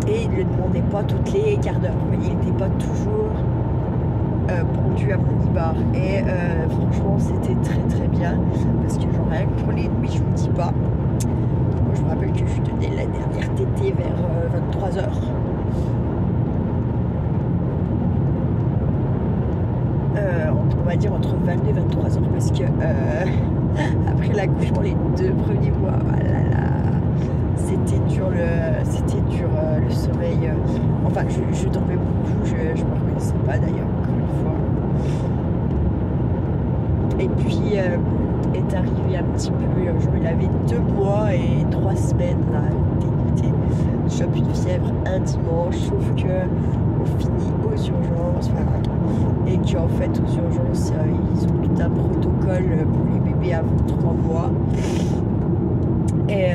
Speaker 1: Et il ne le demandait pas toutes les quarts d'heure, il n'était pas toujours pendu à mon ibar. Et franchement c'était très bien, parce que genre rien que pour les nuits, je vous dis pas, moi je me rappelle que je donnais la dernière tétée vers 23h. On va dire entre 22 et 23h, parce que après l'accouchement, les 2 premiers mois, c'était dur le sommeil. Enfin, je dormais beaucoup, je me reconnaissais pas d'ailleurs, encore une fois. Et puis est arrivé un petit peu, genre il avait 2 mois et 3 semaines là, dégoûté. chope une fièvre un dimanche, sauf que on finit aux urgences, et qu'en fait aux urgences ils ont tout un protocole pour les bébés avant 3 mois. Et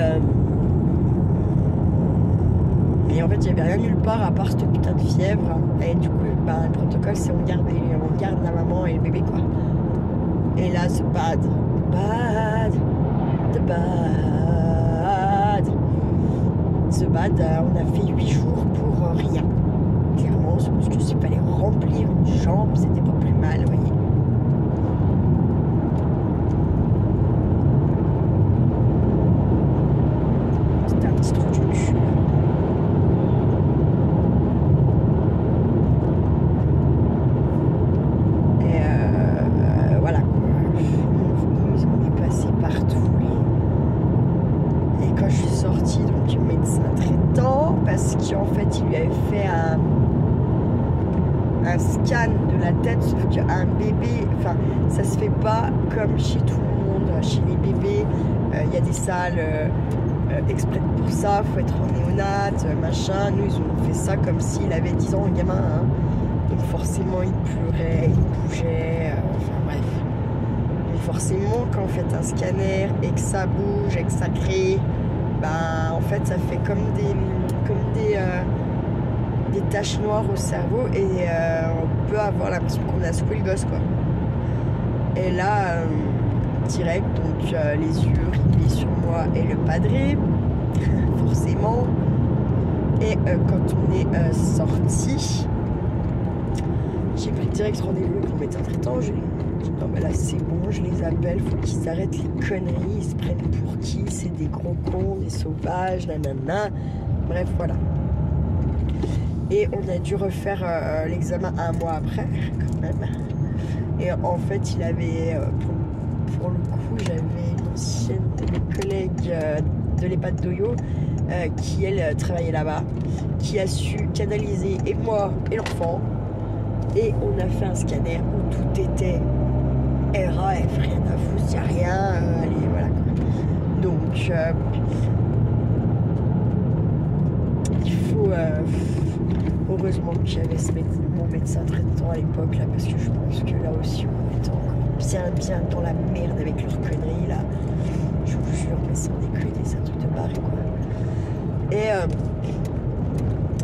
Speaker 1: en fait il n'y avait rien nulle part à part cette putain de fièvre. Et du coup le protocole c'est on garde la maman et le bébé quoi. Et là c'est bad. On a fait 8 jours pour rien. Clairement, c'est parce que s'il fallait remplir une chambre, c'était pas plus mal, vous voyez. C'était un petit trou du cul. Et voilà quoi. On est passé partout. Et quand je suis sortie donc, du médecin traitant, parce qu'en fait il lui avait fait un scan de la tête, sauf qu'un bébé, enfin ça se fait pas comme chez tout le monde. Chez les bébés il y a des salles exprès pour ça, faut être en néonate, machin. Nous ils ont fait ça comme s'il avait 10 ans, le gamin, hein. Donc forcément il pleurait, il bougeait, enfin bref. Et forcément quand vous faites un scanner et que ça bouge et que ça crée, en fait ça fait comme des taches noires au cerveau, et on peut avoir l'impression qu'on a secoué le gosse quoi. Et là direct donc les yeux rivés sur moi et le padré forcément. Et quand on est sorti, j'ai pris direct rendez-vous avec le médecin traitant. Je lui ai dit non mais là c'est bon, je les appelle, faut qu'ils arrêtent les conneries, ils se prennent pour qui, c'est des gros cons, des sauvages, nanana, bref voilà. Et on a dû refaire l'examen 1 mois après quand même. Et en fait il avait, pour le coup j'avais une ancienne de mes collègues de l'EHPAD d'Oyo qui elle travaillait là-bas, qui a su canaliser et moi et l'enfant. Et on a fait un scanner où tout était RAF, rien à foutre, il n'y a rien, allez, voilà quoi. Donc, il faut... heureusement que j'avais mon médecin traitant à l'époque, là, parce que je pense que là aussi, on était encore bien dans la merde avec leurs conneries, là. Je vous jure, mais sans déconner, c'est un truc de barré, quoi. Et...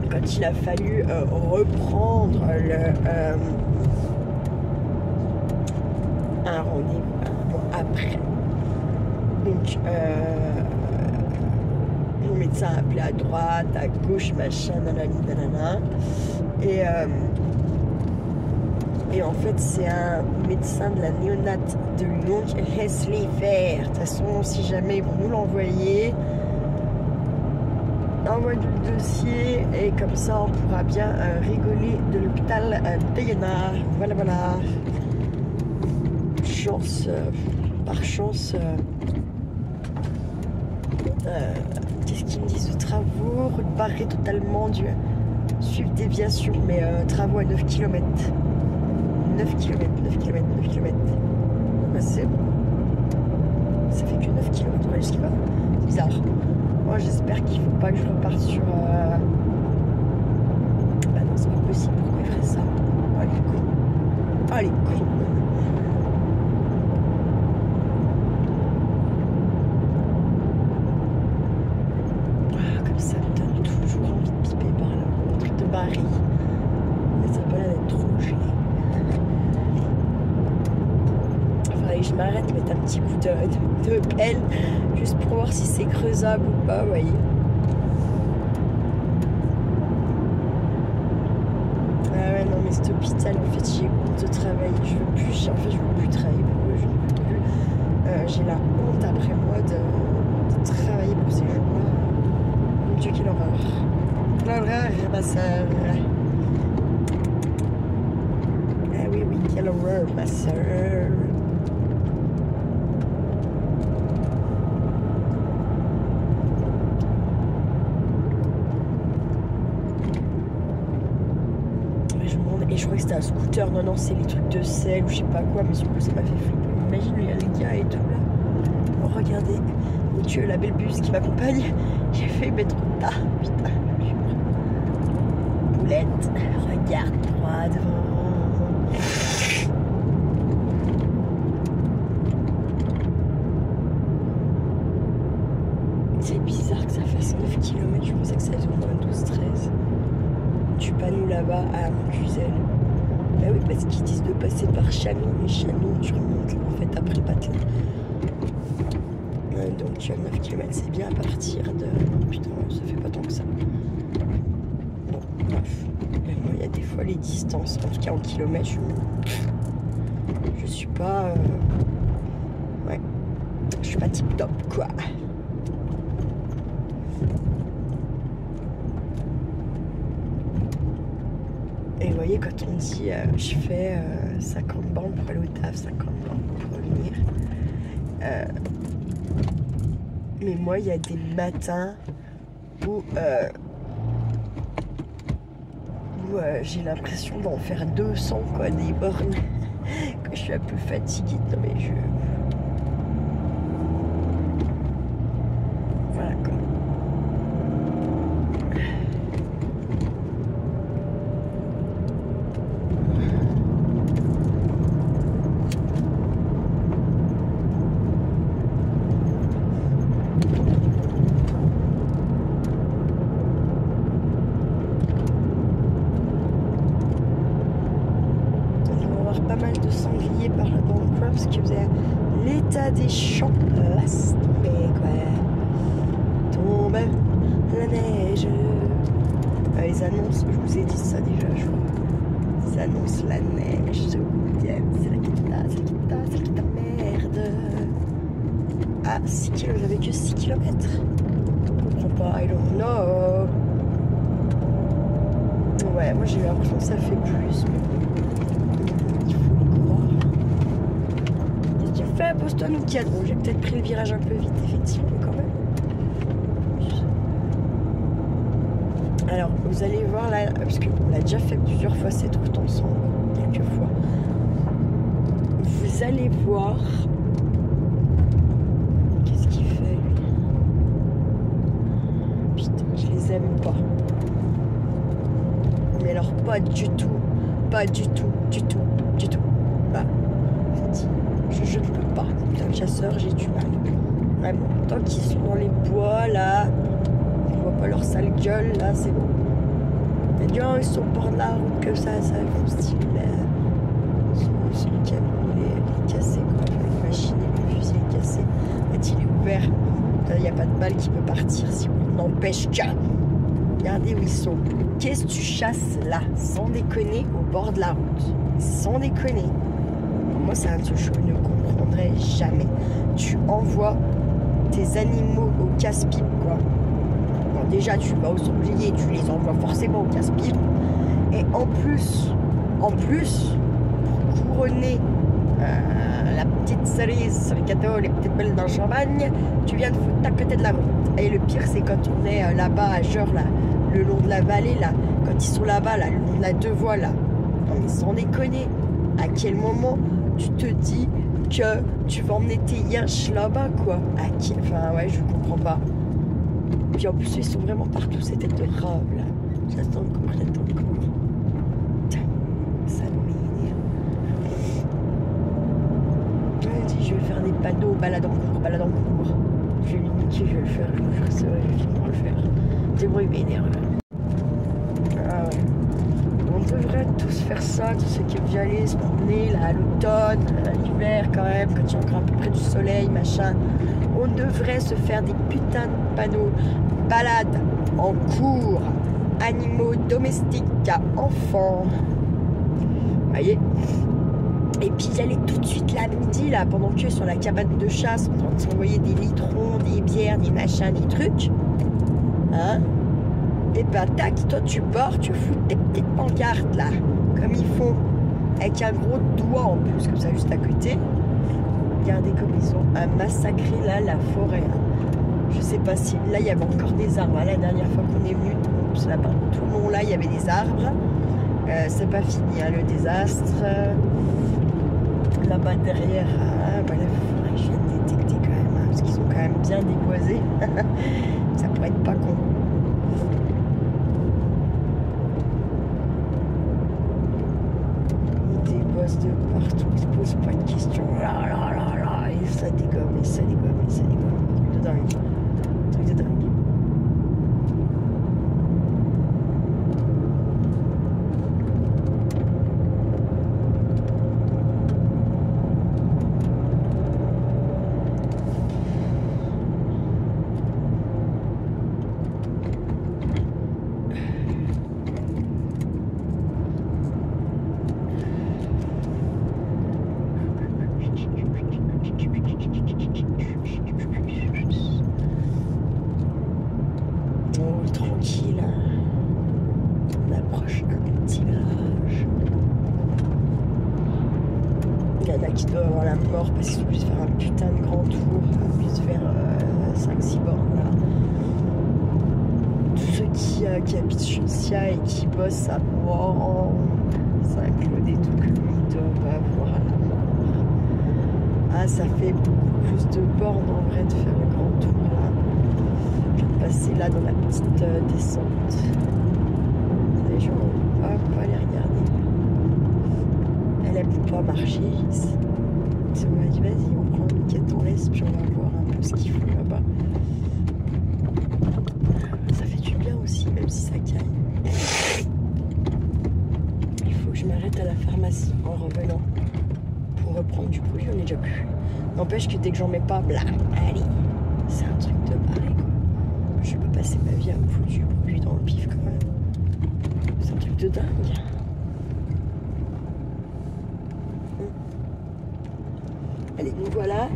Speaker 1: quand il a fallu reprendre un rendez-vous après, donc mon médecin a appelé à droite, à gauche, machin, nanani, nanana, et en fait c'est un médecin de la néonate de Lyon qui laisse les faire. De toute façon si jamais vous nous l'envoyez, envoie le dossier et comme ça on pourra bien rigoler de l'hôpital d'Ayana. Voilà. Chance, par chance, qu'est-ce qu'ils me disent de travaux, route barrée totalement, dû suivre déviation, mais travaux à 9 km. 9 km. Bah, c'est bon. Ça fait que 9 km jusqu'à là. C'est bizarre. Moi j'espère qu'il ne faut pas que je reparte sur... Bah non c'est pas possible, pourquoi il ferait ça? Oh les cons. Oh les cons. Comme ça me donne toujours envie de piper par là. Un truc de baril. Mais ça n'a pas l'air d'être trop gelé. Faudrait que je m'arrête, mettre un petit coup de pelle. Juste pour voir si c'est creusable ou pas, vous voyez. Ah ouais, non, mais cet hôpital, en fait, j'ai honte de travailler. Je veux plus travailler pour eux, je ne veux plus. J'ai la honte après moi de travailler pour ces gens-là. Mon Dieu, quelle horreur. Quelle horreur, ma soeur. Ah oui, quelle horreur, ma soeur. Et je crois que c'était un scooter, non, c'est les trucs de sel ou je sais pas quoi, mais du coup ça m'a fait flipper. Imagine les gars et tout là. regardez. Mon Dieu, la belle buse qui m'accompagne. J'ai fait mettre trop tard. Putain. Boulette, regarde droit devant. C'est bizarre que ça fasse 9 km. Je pensais que ça faisait au moins 12-13. Du panneau là-bas à Montcuzel. Bah oui, parce qu'ils disent de passer par Chamy, mais Chamy, tu remontes là, en fait après le patelin. Donc 9 km, c'est bien à partir de... Oh, putain, ça fait pas tant que ça. Bon, bref. Moi, il y a des fois les distances, en tout cas en kilomètres, je suis pas... Ouais. Je suis pas tip top, quoi. Et vous voyez, quand on dit je fais 50 bandes pour aller au taf, 50 bandes pour revenir. Mais moi, il y a des matins où j'ai l'impression d'en faire 200, quoi, des bornes. Quand je suis un peu fatiguée. Non, mais je... Voilà, quoi. Pas mal de sangliers par là dans le coin parce que vous avez l'état des champs. Laisse tomber, quoi. Tombe la neige. Les annonces, je vous ai dit ça déjà, je crois. Ils annoncent la neige. C'est la quinta merde. Ah, 6 km, j'avais que 6 km. Je comprends pas, I don't know. Ouais, moi j'ai eu l'impression que ça fait plus. Fait Boston ou Tiade. Bon, j'ai peut-être pris le virage un peu vite, effectivement, quand même. Alors, vous allez voir là, parce qu'on a déjà fait plusieurs fois cette route ensemble, quelques fois. Vous allez voir. Qu'est-ce qu'il fait, lui? Putain, je les aime pas. Mais alors, pas du tout. Pas du tout, du tout, du tout. Bah, je ne peux pas. Putain, le chasseur, j'ai du mal. Vraiment. Tant qu'ils sont dans les bois, là, on voit pas leur sale gueule, là, c'est bon. Mais du ils sont au bord de la route, comme ça font style. Celui qui a il est cassé, quoi. La machine, le fusil est cassé. En fait, il est ouvert. Il n'y a pas de balle qui peut partir si on n'empêche que. Regardez où ils sont. Qu'est-ce que tu chasses là? Sans déconner, au bord de la route. Sans déconner. Moi, c'est un truc que je ne comprendrai jamais. Tu envoies tes animaux au casse-pipe, quoi. Bon, déjà, tu vas aux sangliers, tu les envoies forcément au casse-pipe. Et en plus, pour couronner la petite cerise sur les gâteaux, les petites belles dans champagne, tu viens de foutre à côté de la route. Et le pire, c'est quand on est là-bas à Genre, là, le long de la vallée, là, quand ils sont là-bas, là, le long de la deux voies, là. Non, mais sans déconner, à quel moment tu te dis que tu vas emmener tes yinches là-bas, quoi? Enfin, ouais, je comprends pas. Puis en plus, ils sont vraiment partout, ces têtes de rave, là. J'attends encore. Ça m'énerve. Vas-y, je vais faire des panneaux, balade en cours. Je vais lui niquer, je vais le faire ça, je vais finir par le faire. C'est bon, il m'énerve, là. Ah ouais. On devrait tous faire ça, tous ceux qui aiment bien aller se promener là, à l'automne, à l'hiver quand même, quand il y a encore à peu près du soleil, machin. On devrait se faire des putains de panneaux, balades en cours, animaux domestiques à enfants. Vous voyez? Et puis y aller tout de suite là, midi, là, pendant que sur la cabane de chasse, en train de s'envoyer des litrons, des bières, des machins, des trucs. Hein? Et ben tac, toi tu pars, tu fous tes petites pancartes là, comme ils font, avec un gros doigt en plus, comme ça juste à côté. Regardez comme ils ont massacré là la forêt. Hein. Je sais pas si, là il y avait encore des arbres. La dernière fois qu'on est venu, là-bas, tout le long là il y avait des arbres. C'est pas fini hein, le désastre. Là-bas derrière, voilà, il faudrait que je vienne détecter quand même, hein, parce qu'ils bien déboisé. Ça pourrait être pas con. Il déboise de partout, il se pose pas de questions. Là, là, là, là, et ça dégomme, et ça dégomme, et ça dégomme. Truc de dingue. Truc de dingue. Tranquille, on approche un petit village. Il y en a qui doivent avoir la mort parce qu'ils sont obligés de faire un putain de grand tour, plus de faire 5-6 bornes là. Tous ceux qui habitent Chuncia et qui bossent à Port, Saint-Claude et tout, ils doivent avoir la mort. Ah, ça fait beaucoup plus de bornes en vrai de faire le grand tour là. Passer là dans la petite descente. Les gens vont pas les regarder. Elle peut pas marcher. On m'a dit vas-y, on prend une quête en laisse puis on va voir un peu ce qu'ils font là-bas. Ça fait du bien aussi, même si ça caille. Il faut que je m'arrête à la pharmacie en revenant pour reprendre du produit, on est déjà plus. N'empêche que dès que j'en mets pas, bla, allez, c'est un truc de pareil quoi. Je vais pas passer ma vie à me foutre du produit dans le pif quand même. C'est un truc de dingue. Allez, nous voilà.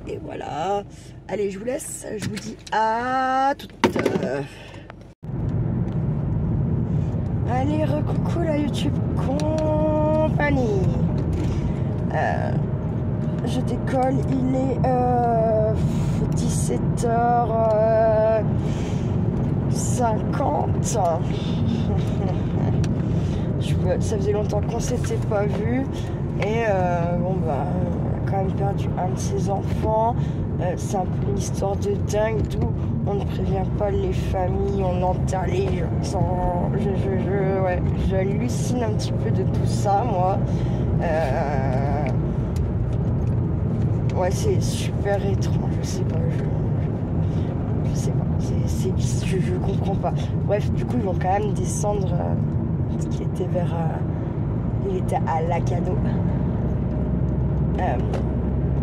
Speaker 1: Et voilà. Allez, je vous laisse. Je vous dis à tout à l'heure. Allez, recoucou la YouTube compagnie. Je décolle, il est 17h50. Ça faisait longtemps qu'on s'était pas vu. Et bon bah on a quand même perdu un de ses enfants. C'est un peu une histoire de dingue d'où on ne prévient pas les familles, on enterre les gens. Ouais, j'hallucine un petit peu de tout ça moi. Ouais, c'est super étrange, je sais pas, je sais pas, je comprends pas. Bref, du coup, ils vont quand même descendre, parce qu'il était il était à Lacano.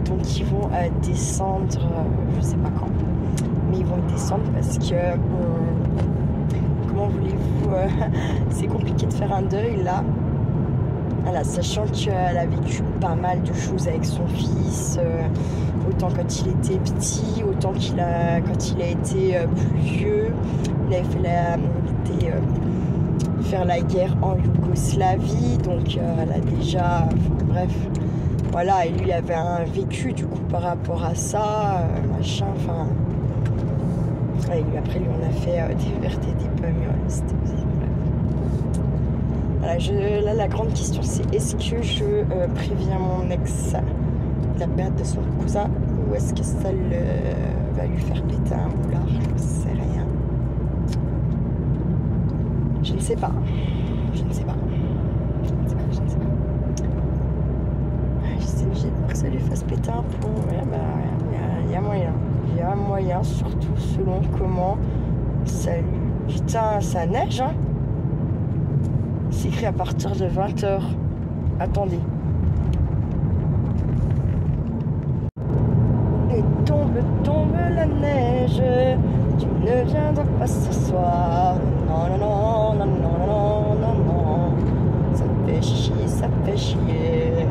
Speaker 1: Donc ils vont descendre, je sais pas quand, mais ils vont descendre parce que, comment voulez-vous, c'est compliqué de faire un deuil là. Voilà, sachant qu'elle a vécu pas mal de choses avec son fils, autant quand il était petit, autant quand il a été plus vieux. Il avait fait faire la guerre en Yougoslavie, donc elle a déjà, bref, voilà, et lui avait un vécu du coup par rapport à ça, machin, enfin, et lui, après lui on a fait des vertes et des pommes, c'était voilà, là, la grande question, c'est est-ce que je préviens mon ex de la perte de son cousin ou est-ce que ça va lui faire péter un boulard? Je ne sais rien. Je ne sais pas. Je ne sais pas. Je ne sais pas. Je ne sais pas. J'étais obligée pour que ça lui fasse péter un plomb. Ouais, bah, il y a moyen. Il y a moyen, surtout selon comment ça lui... Putain, ça neige, hein? C'est écrit à partir de 20h. Attendez. Et tombe la neige. Tu ne viendras pas ce soir. Non, non, non, non, non, non, non, non. Ça fait chier, ça fait chier.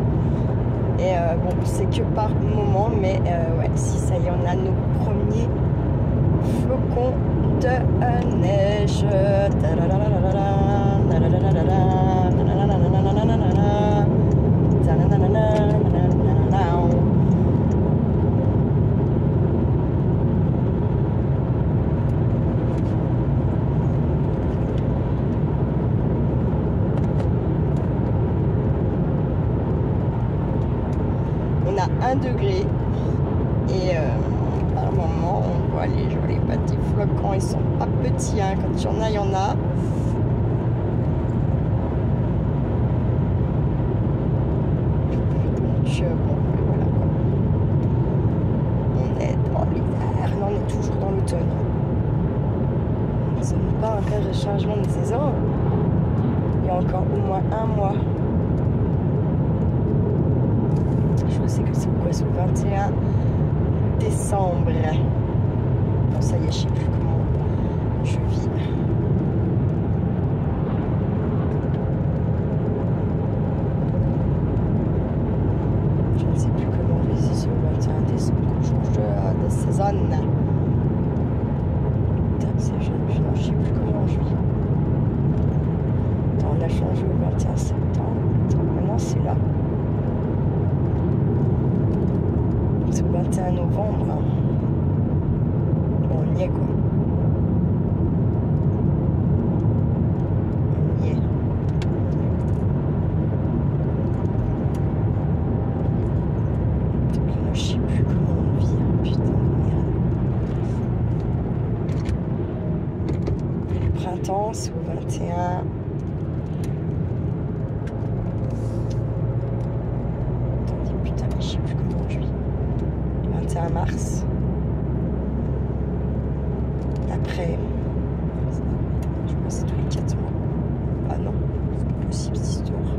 Speaker 1: Et bon, c'est que par moment, mais ouais, si ça y est, on a nos premiers flocons de neige. on a 1 degré. Et par moment, on voit les jolis petits flocons. Ils sont pas petits, hein. Quand il y en a, il y en a. Donc, bon, voilà quoi. On est dans l'hiver. Non, on est toujours dans l'automne. Ce n'est pas encore le changement de saison. Il y a encore au moins 1 mois. Je sais que c'est quoi, c'est le 21 décembre. Bon, ça y est, je sais plus comment je vis. Je ne sais plus comment je vis sur le 21 décembre. On change de saison. Je ne sais plus comment je vis. Attends, on a changé au 21 septembre. Attends, maintenant c'est là. C'est le 21 novembre. Hein. Bon, on y est quoi. On y est. Donc là, je sais plus comment on vit. Putain de merde. Le printemps, c'est au 21. Attendez, putain, mais je sais plus comment je vis. 21 mars. Après, je pense que c'est tous les 4 mois. Ah non, c'est pas possible cette histoire.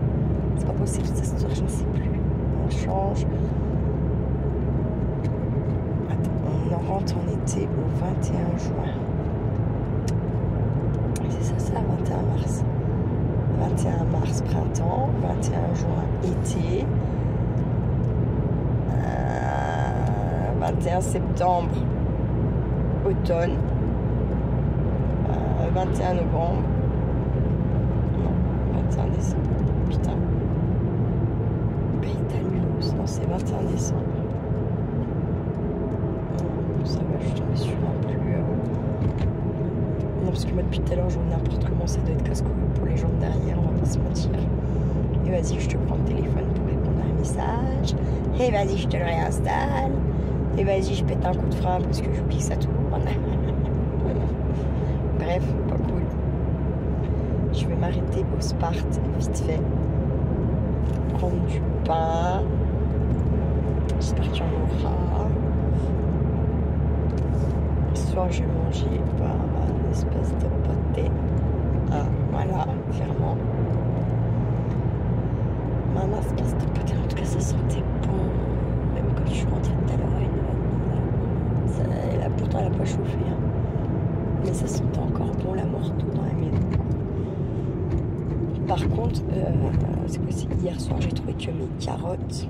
Speaker 1: C'est pas possible cette histoire, je ne sais plus. On change. Attends, on rentre en été au 21 juin. C'est ça, 21 mars. 21 mars, printemps. 21 juin, été. 21 septembre, automne. 21 novembre. Non, 21 décembre. Putain. Pétalulos. Non, c'est 21 décembre. Ça va, je suis tombée sur un plus. Non, parce que moi, depuis tout à l'heure, je vois n'importe comment, ça doit être casse-couille pour les gens de derrière, on va pas se mentir. Et vas-y, je te prends le téléphone pour répondre à un message. Et vas-y, je te le réinstalle. Et vas-y, je pète un coup de frein parce que j'oublie que ça tourne. Bref, pas cool. Je vais m'arrêter au Sparte vite fait. Prendre du pain. J'espère qu'il y en aura. Ce soir, je vais manger une espèce de pâté. Ah, voilà, clairement. Une espèce de pâté. En tout cas, ça sentait bon. Même quand je suis rentrée tout à l'heure à 1h30, pourtant elle n'a pas chauffé. Hein. Mais ça sentait encore bon la morteau dans la maison. Par contre, c'est quoi, c'est hier soir, j'ai trouvé que mes carottes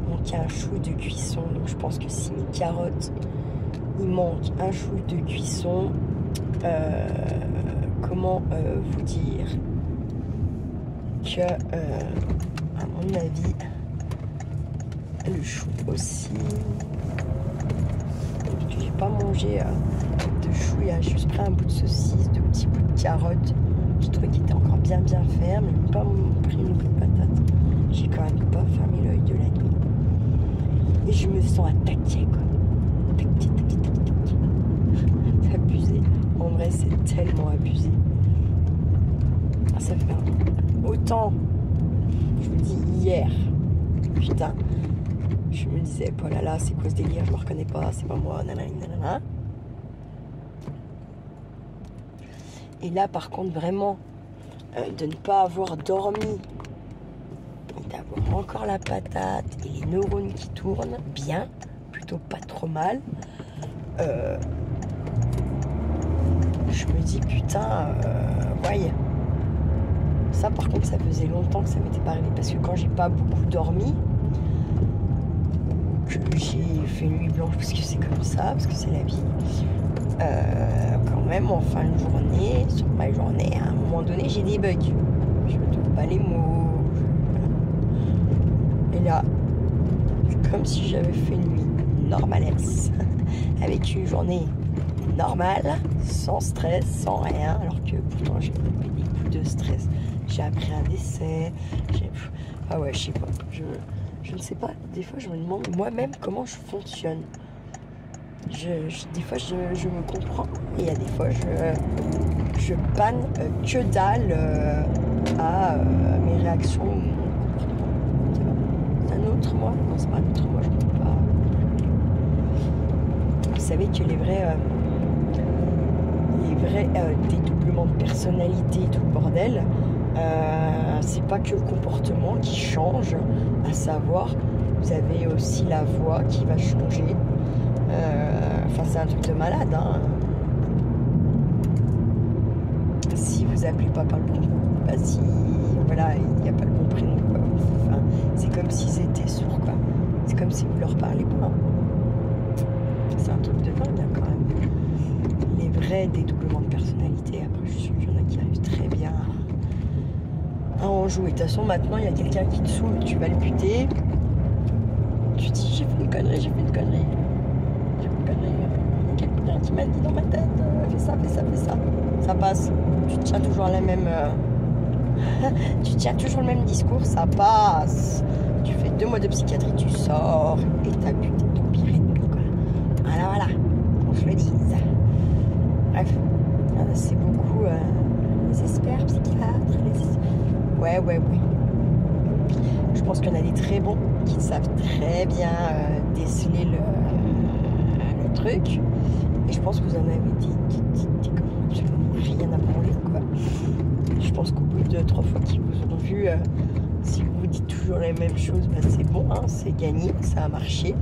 Speaker 1: manquaient un chou de cuisson. Donc je pense que si mes carottes, il manque un chou de cuisson, comment vous dire que, à mon avis, le chou aussi. J'ai pas mangé de chou, il a juste pris un bout de saucisse, 2 petits bouts de carottes. J'ai trouvé qu'il était encore bien ferme, mais pas pris une bout de patate. J'ai quand même pas fermé l'œil de la nuit. Et je me sens attaquée quoi. Taquée. C'est abusé. En vrai, c'est tellement abusé. Ça fait autant. Je me dis hier. Putain. Je me disais, oh là là, c'est quoi ce délire, je me reconnais pas, c'est pas moi, nanana. Et là, par contre, vraiment, de ne pas avoir dormi, et d'avoir encore la patate et les neurones qui tournent bien, plutôt pas trop mal, je me dis, putain, ouais. Ça, par contre, ça faisait longtemps que ça m'était pas arrivé, parce que quand j'ai pas beaucoup dormi, que j'ai fait une nuit blanche parce que c'est comme ça, parce que c'est la vie. Quand même, en fin de journée, sur ma journée, à un moment donné, j'ai des bugs. Je ne trouve pas les mots. Et là, comme si j'avais fait une nuit normale, avec une journée normale, sans stress, sans rien, alors que pourtant j'ai eu des coups de stress. J'ai appris un décès. Ah ouais, je sais pas. Je ne sais pas, des fois je me demande moi-même comment je fonctionne. Des fois je me comprends et il y a des fois je panne que dalle à mes réactions ou mon comportement. C'est un autre moi? Non, c'est pas un autre moi, je ne peux pas. Vous savez que les vrais dédoublements de personnalité et tout le bordel, c'est pas que le comportement qui change, à savoir vous avez aussi la voix qui va changer. Enfin c'est un truc de malade hein. Si vous appelez pas par le bon nom, bah si voilà il n'y a pas le bon prénom quoi. Enfin, c'est comme s'ils étaient sourds quoi. C'est comme si vous leur parlez pas. C'est un truc de dingue hein, quand même. Les vrais dédoublements de personnalité, après je suis sûre qu'il y en a qui arrivent très bien à en jouer. De toute façon maintenant il y a quelqu'un qui te saoule, tu vas le buter. Tu te dis j'ai fait une connerie, j'ai fait une connerie. J'ai fait une connerie. Il y a quelqu'un qui m'a dit dans ma tête, fais ça, fais ça, fais ça. Ça passe. Tu tiens toujours la même. Tu tiens toujours le même discours, ça passe. Tu fais 2 mois de psychiatrie, tu sors et t'as buté ton pire ennemi quoi. Voilà, voilà. Qu'on se le dise. Bref, c'est beaucoup les experts psychiatres. Ouais. Je pense qu'il y en a des très bons qui savent très bien déceler le truc. Et je pense que vous en avez dit comment absolument rien à branler quoi. Je pense qu'au bout de 3 fois qu'ils vous ont vu, si vous vous dites toujours les mêmes choses, bah c'est bon, hein, c'est gagné, ça a marché.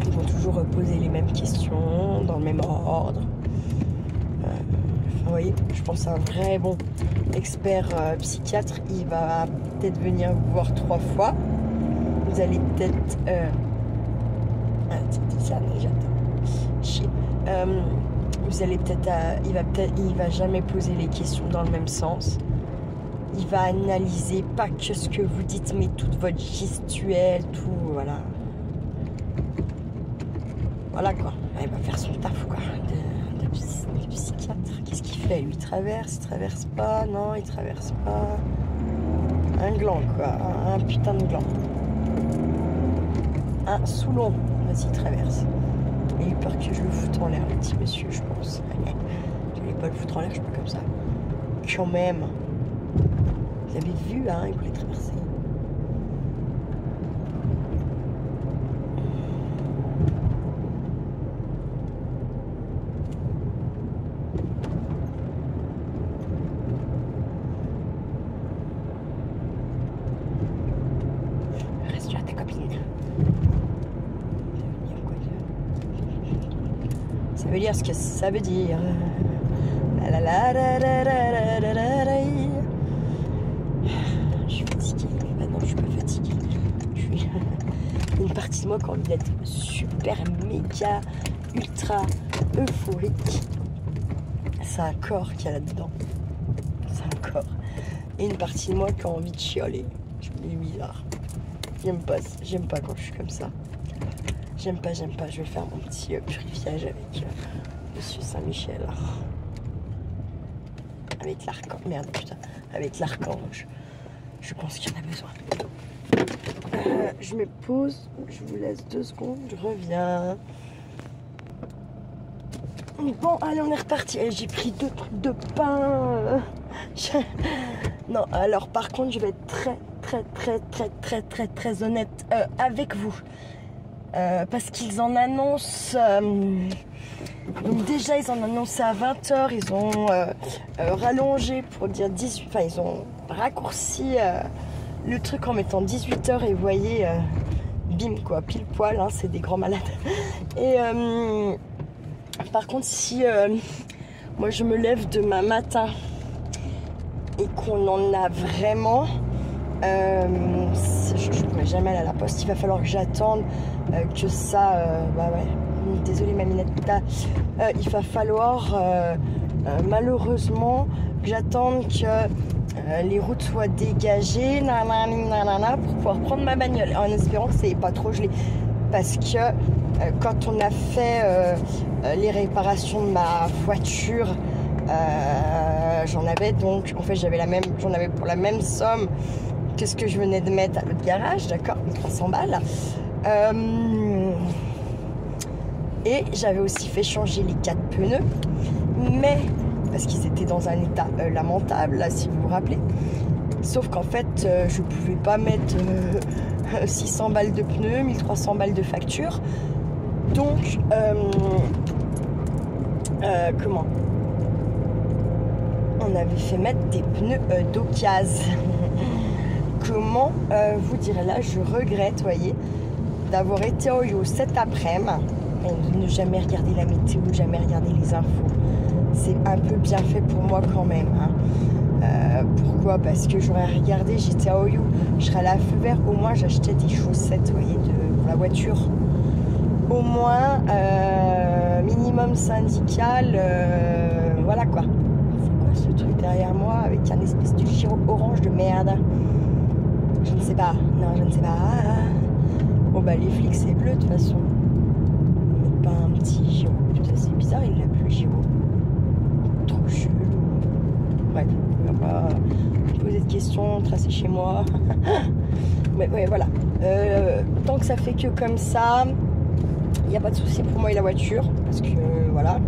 Speaker 1: Ils vont toujours poser les mêmes questions, dans le même ordre. Vous voyez, je pense à un vrai bon expert psychiatre, il va peut-être venir vous voir 3 fois. Vous allez peut-être... vous allez peut-être... il va jamais poser les questions dans le même sens. Il va analyser pas que ce que vous dites, mais toute votre gestuelle, tout, voilà. Voilà quoi. Il va faire son taf quoi, de psychiatre. Qu'est-ce qu'il fait? Lui, il traverse pas, non, il traverse pas. Un gland quoi, un putain de gland. Un Soulon, vas-y, traverse. Il a eu peur que je le foute en l'air, le petit monsieur, je pense. Je voulais pas le foutre en l'air, je suis pas comme ça. Quand même. Vous avez vu, hein, il voulait traverser. Reste là, ta copine. Ça veut dire ce que ça veut dire. Je suis fatiguée. Bah non, je suis pas fatiguée. Une partie de moi qui a envie d'être super, méga, ultra euphorique. C'est un corps qu'il y a là-dedans. C'est un corps. Et une partie de moi qui a envie de chialer. Je me dis bizarre. J'aime pas quand je suis comme ça. J'aime pas. Je vais faire mon petit purifiage avec Monsieur Saint-Michel. Avec l'archange. Merde, putain. Avec l'archange. Je pense qu'il y en a besoin. Je me pose. Je vous laisse 2 secondes. Je reviens. Bon, allez, on est reparti. J'ai pris 2 trucs de pain. Non, alors par contre, je vais être très honnête avec vous. Parce qu'ils en annoncent... donc déjà, ils en annonçaient à 20h. Ils ont rallongé pour dire 18... Enfin, ils ont raccourci le truc en mettant 18h. Et vous voyez, bim, quoi, pile poil. Hein, c'est des grands malades. Et par contre, si moi, je me lève demain matin et qu'on en a vraiment... je ne pourrai jamais aller à la poste. Il va falloir que j'attende que ça... bah ouais. Désolée Maminette. Il va falloir malheureusement que j'attende que les routes soient dégagées pour pouvoir prendre ma bagnole, en espérant que c'est pas trop gelé. Parce que quand on a fait les réparations de ma voiture, j'en avais donc, en fait j'en avais pour la même somme que ce que je venais de mettre à l'autre garage, d'accord, 1300 balles. Et j'avais aussi fait changer les 4 pneus, mais parce qu'ils étaient dans un état lamentable, là, si vous vous rappelez. Sauf qu'en fait, je pouvais pas mettre 600 balles de pneus, 1300 balles de facture. Donc, comment? On avait fait mettre des pneus d'occasion. Comment vous dire? Là, je regrette, voyez, d'avoir été à Oyo cet après-midi et de ne jamais regarder la météo, jamais regarder les infos. C'est un peu bien fait pour moi quand même. Hein. Pourquoi? Parce que j'aurais regardé, j'étais à Oyo, je serais à la feu vert, au moins j'achetais des chaussettes, vous voyez, pour la voiture. Au moins, minimum syndical, voilà quoi. C'est quoi ce truc derrière moi avec un espèce de gyro orange de merde? Je ne sais pas, non, je ne sais pas. Bon bah les flics c'est bleu de toute façon. Mais pas un petit gyro, putain c'est bizarre, il l'a plus le gyro. Trop chelou. Bref, on va pas poser de questions, tracer chez moi. Mais ouais, voilà. Tant que ça fait que comme ça, il n'y a pas de souci pour moi et la voiture. Parce que voilà,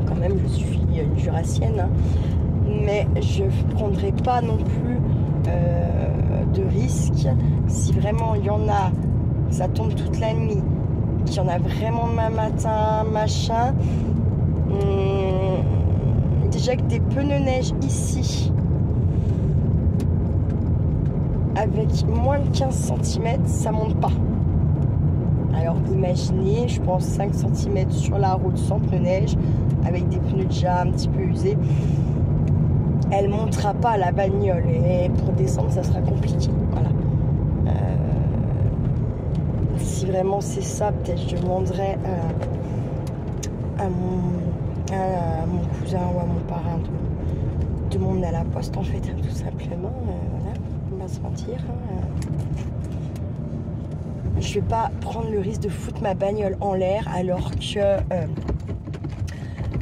Speaker 1: quand même, je suis une jurassienne. Hein. Mais je ne prendrai pas non plus de risque. Si vraiment il y en a, ça tombe toute la nuit, qu'il y en a vraiment demain matin, machin. Déjà que des pneus neige ici avec moins de 15 cm ça monte pas. Alors imaginez, je pense 5 cm sur la route sans pneus neige avec des pneus déjà un petit peu usés, elle montera pas la bagnole et pour descendre ça sera compliqué. Voilà. Si vraiment c'est ça, peut-être je demanderai à mon cousin ou à mon parrain de m'emmener à la poste en fait, tout simplement. Voilà, on va se mentir. Je vais pas prendre le risque de foutre ma bagnole en l'air alors que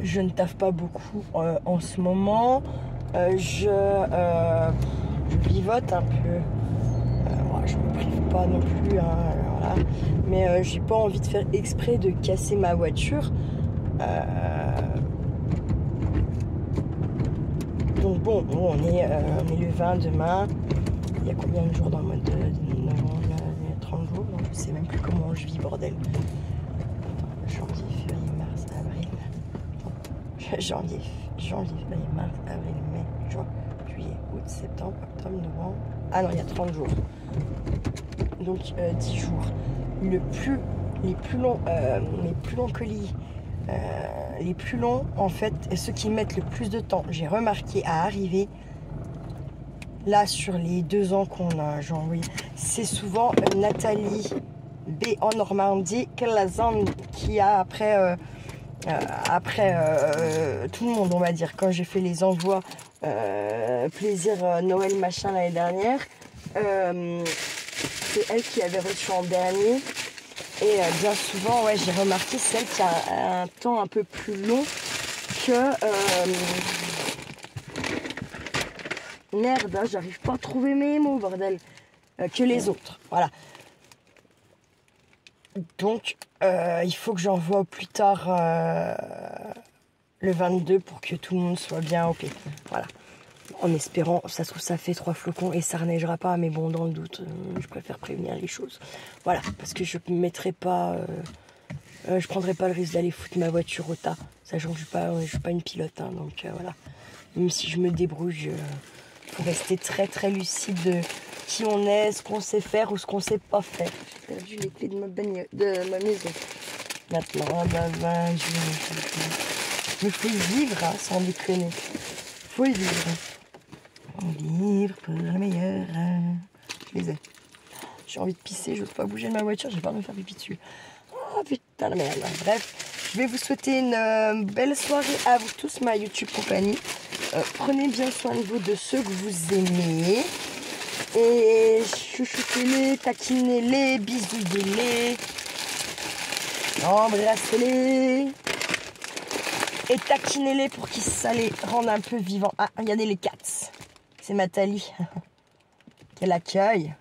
Speaker 1: je ne taffe pas beaucoup en ce moment. Je vivote un peu. Je me prive pas non plus, hein, voilà. Mais j'ai pas envie de faire exprès de casser ma voiture. Donc bon, on est le 20 demain. Il y a combien de jours dans le mois de novembre? Il y a 30 jours, donc je sais même plus comment je vis, bordel. Janvier, février, mars, avril. Janvier, février, mars, avril, mai, juin, juillet, août, septembre, octobre, novembre. Ah non, il y a 30 jours. Donc 10 jours. Les plus longs colis, les plus longs en fait, et ceux qui mettent le plus de temps, j'ai remarqué à arriver là sur les 2 ans qu'on a, j'ai envoyé, c'est souvent Nathalie B en Normandie qui a après tout le monde, on va dire, quand j'ai fait les envois plaisir Noël machin l'année dernière, c'est elle qui avait reçu en dernier. Et bien souvent, ouais, j'ai remarqué celle qui a un temps un peu plus long que... Merde, hein, j'arrive pas à trouver mes mots, bordel. Que les autres, voilà. Donc, il faut que j'envoie au plus tard le 22 pour que tout le monde soit bien OK. Voilà. En espérant, ça se trouve ça fait 3 flocons et ça reneigera pas, mais bon, dans le doute, je préfère prévenir les choses. Voilà, parce que je ne mettrai pas, je prendrai pas le risque d'aller foutre ma voiture au tas, sachant que je suis pas une pilote, hein, donc voilà. Même si je me débrouille, faut rester très très lucide de qui on est, ce qu'on sait faire ou ce qu'on sait pas faire. J'ai perdu les clés de ma maison. Maintenant, je me fais vivre, hein, sans déconner. Faut le vivre. Vivre pour le meilleur. Je les ai. J'ai envie de pisser, je n'ose pas bouger de ma voiture, j'ai peur de me faire pipi dessus. Oh putain de merde. Bref, je vais vous souhaiter une belle soirée à vous tous, ma YouTube compagnie. Prenez bien soin de vous, de ceux que vous aimez. Et chouchoutez-les, taquinez-les, bisouillez-les. Embrassez-les. Et taquinez-les pour qu'ils ça les rende un peu vivants. Ah, regardez les cats. C'est Nathalie. Quel accueil.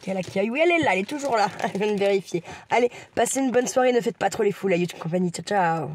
Speaker 1: Quel accueil. Oui, elle est là, elle est toujours là. Je viens de vérifier. Allez, passez une bonne soirée, ne faites pas trop les fous, la YouTube Company. Ciao, ciao.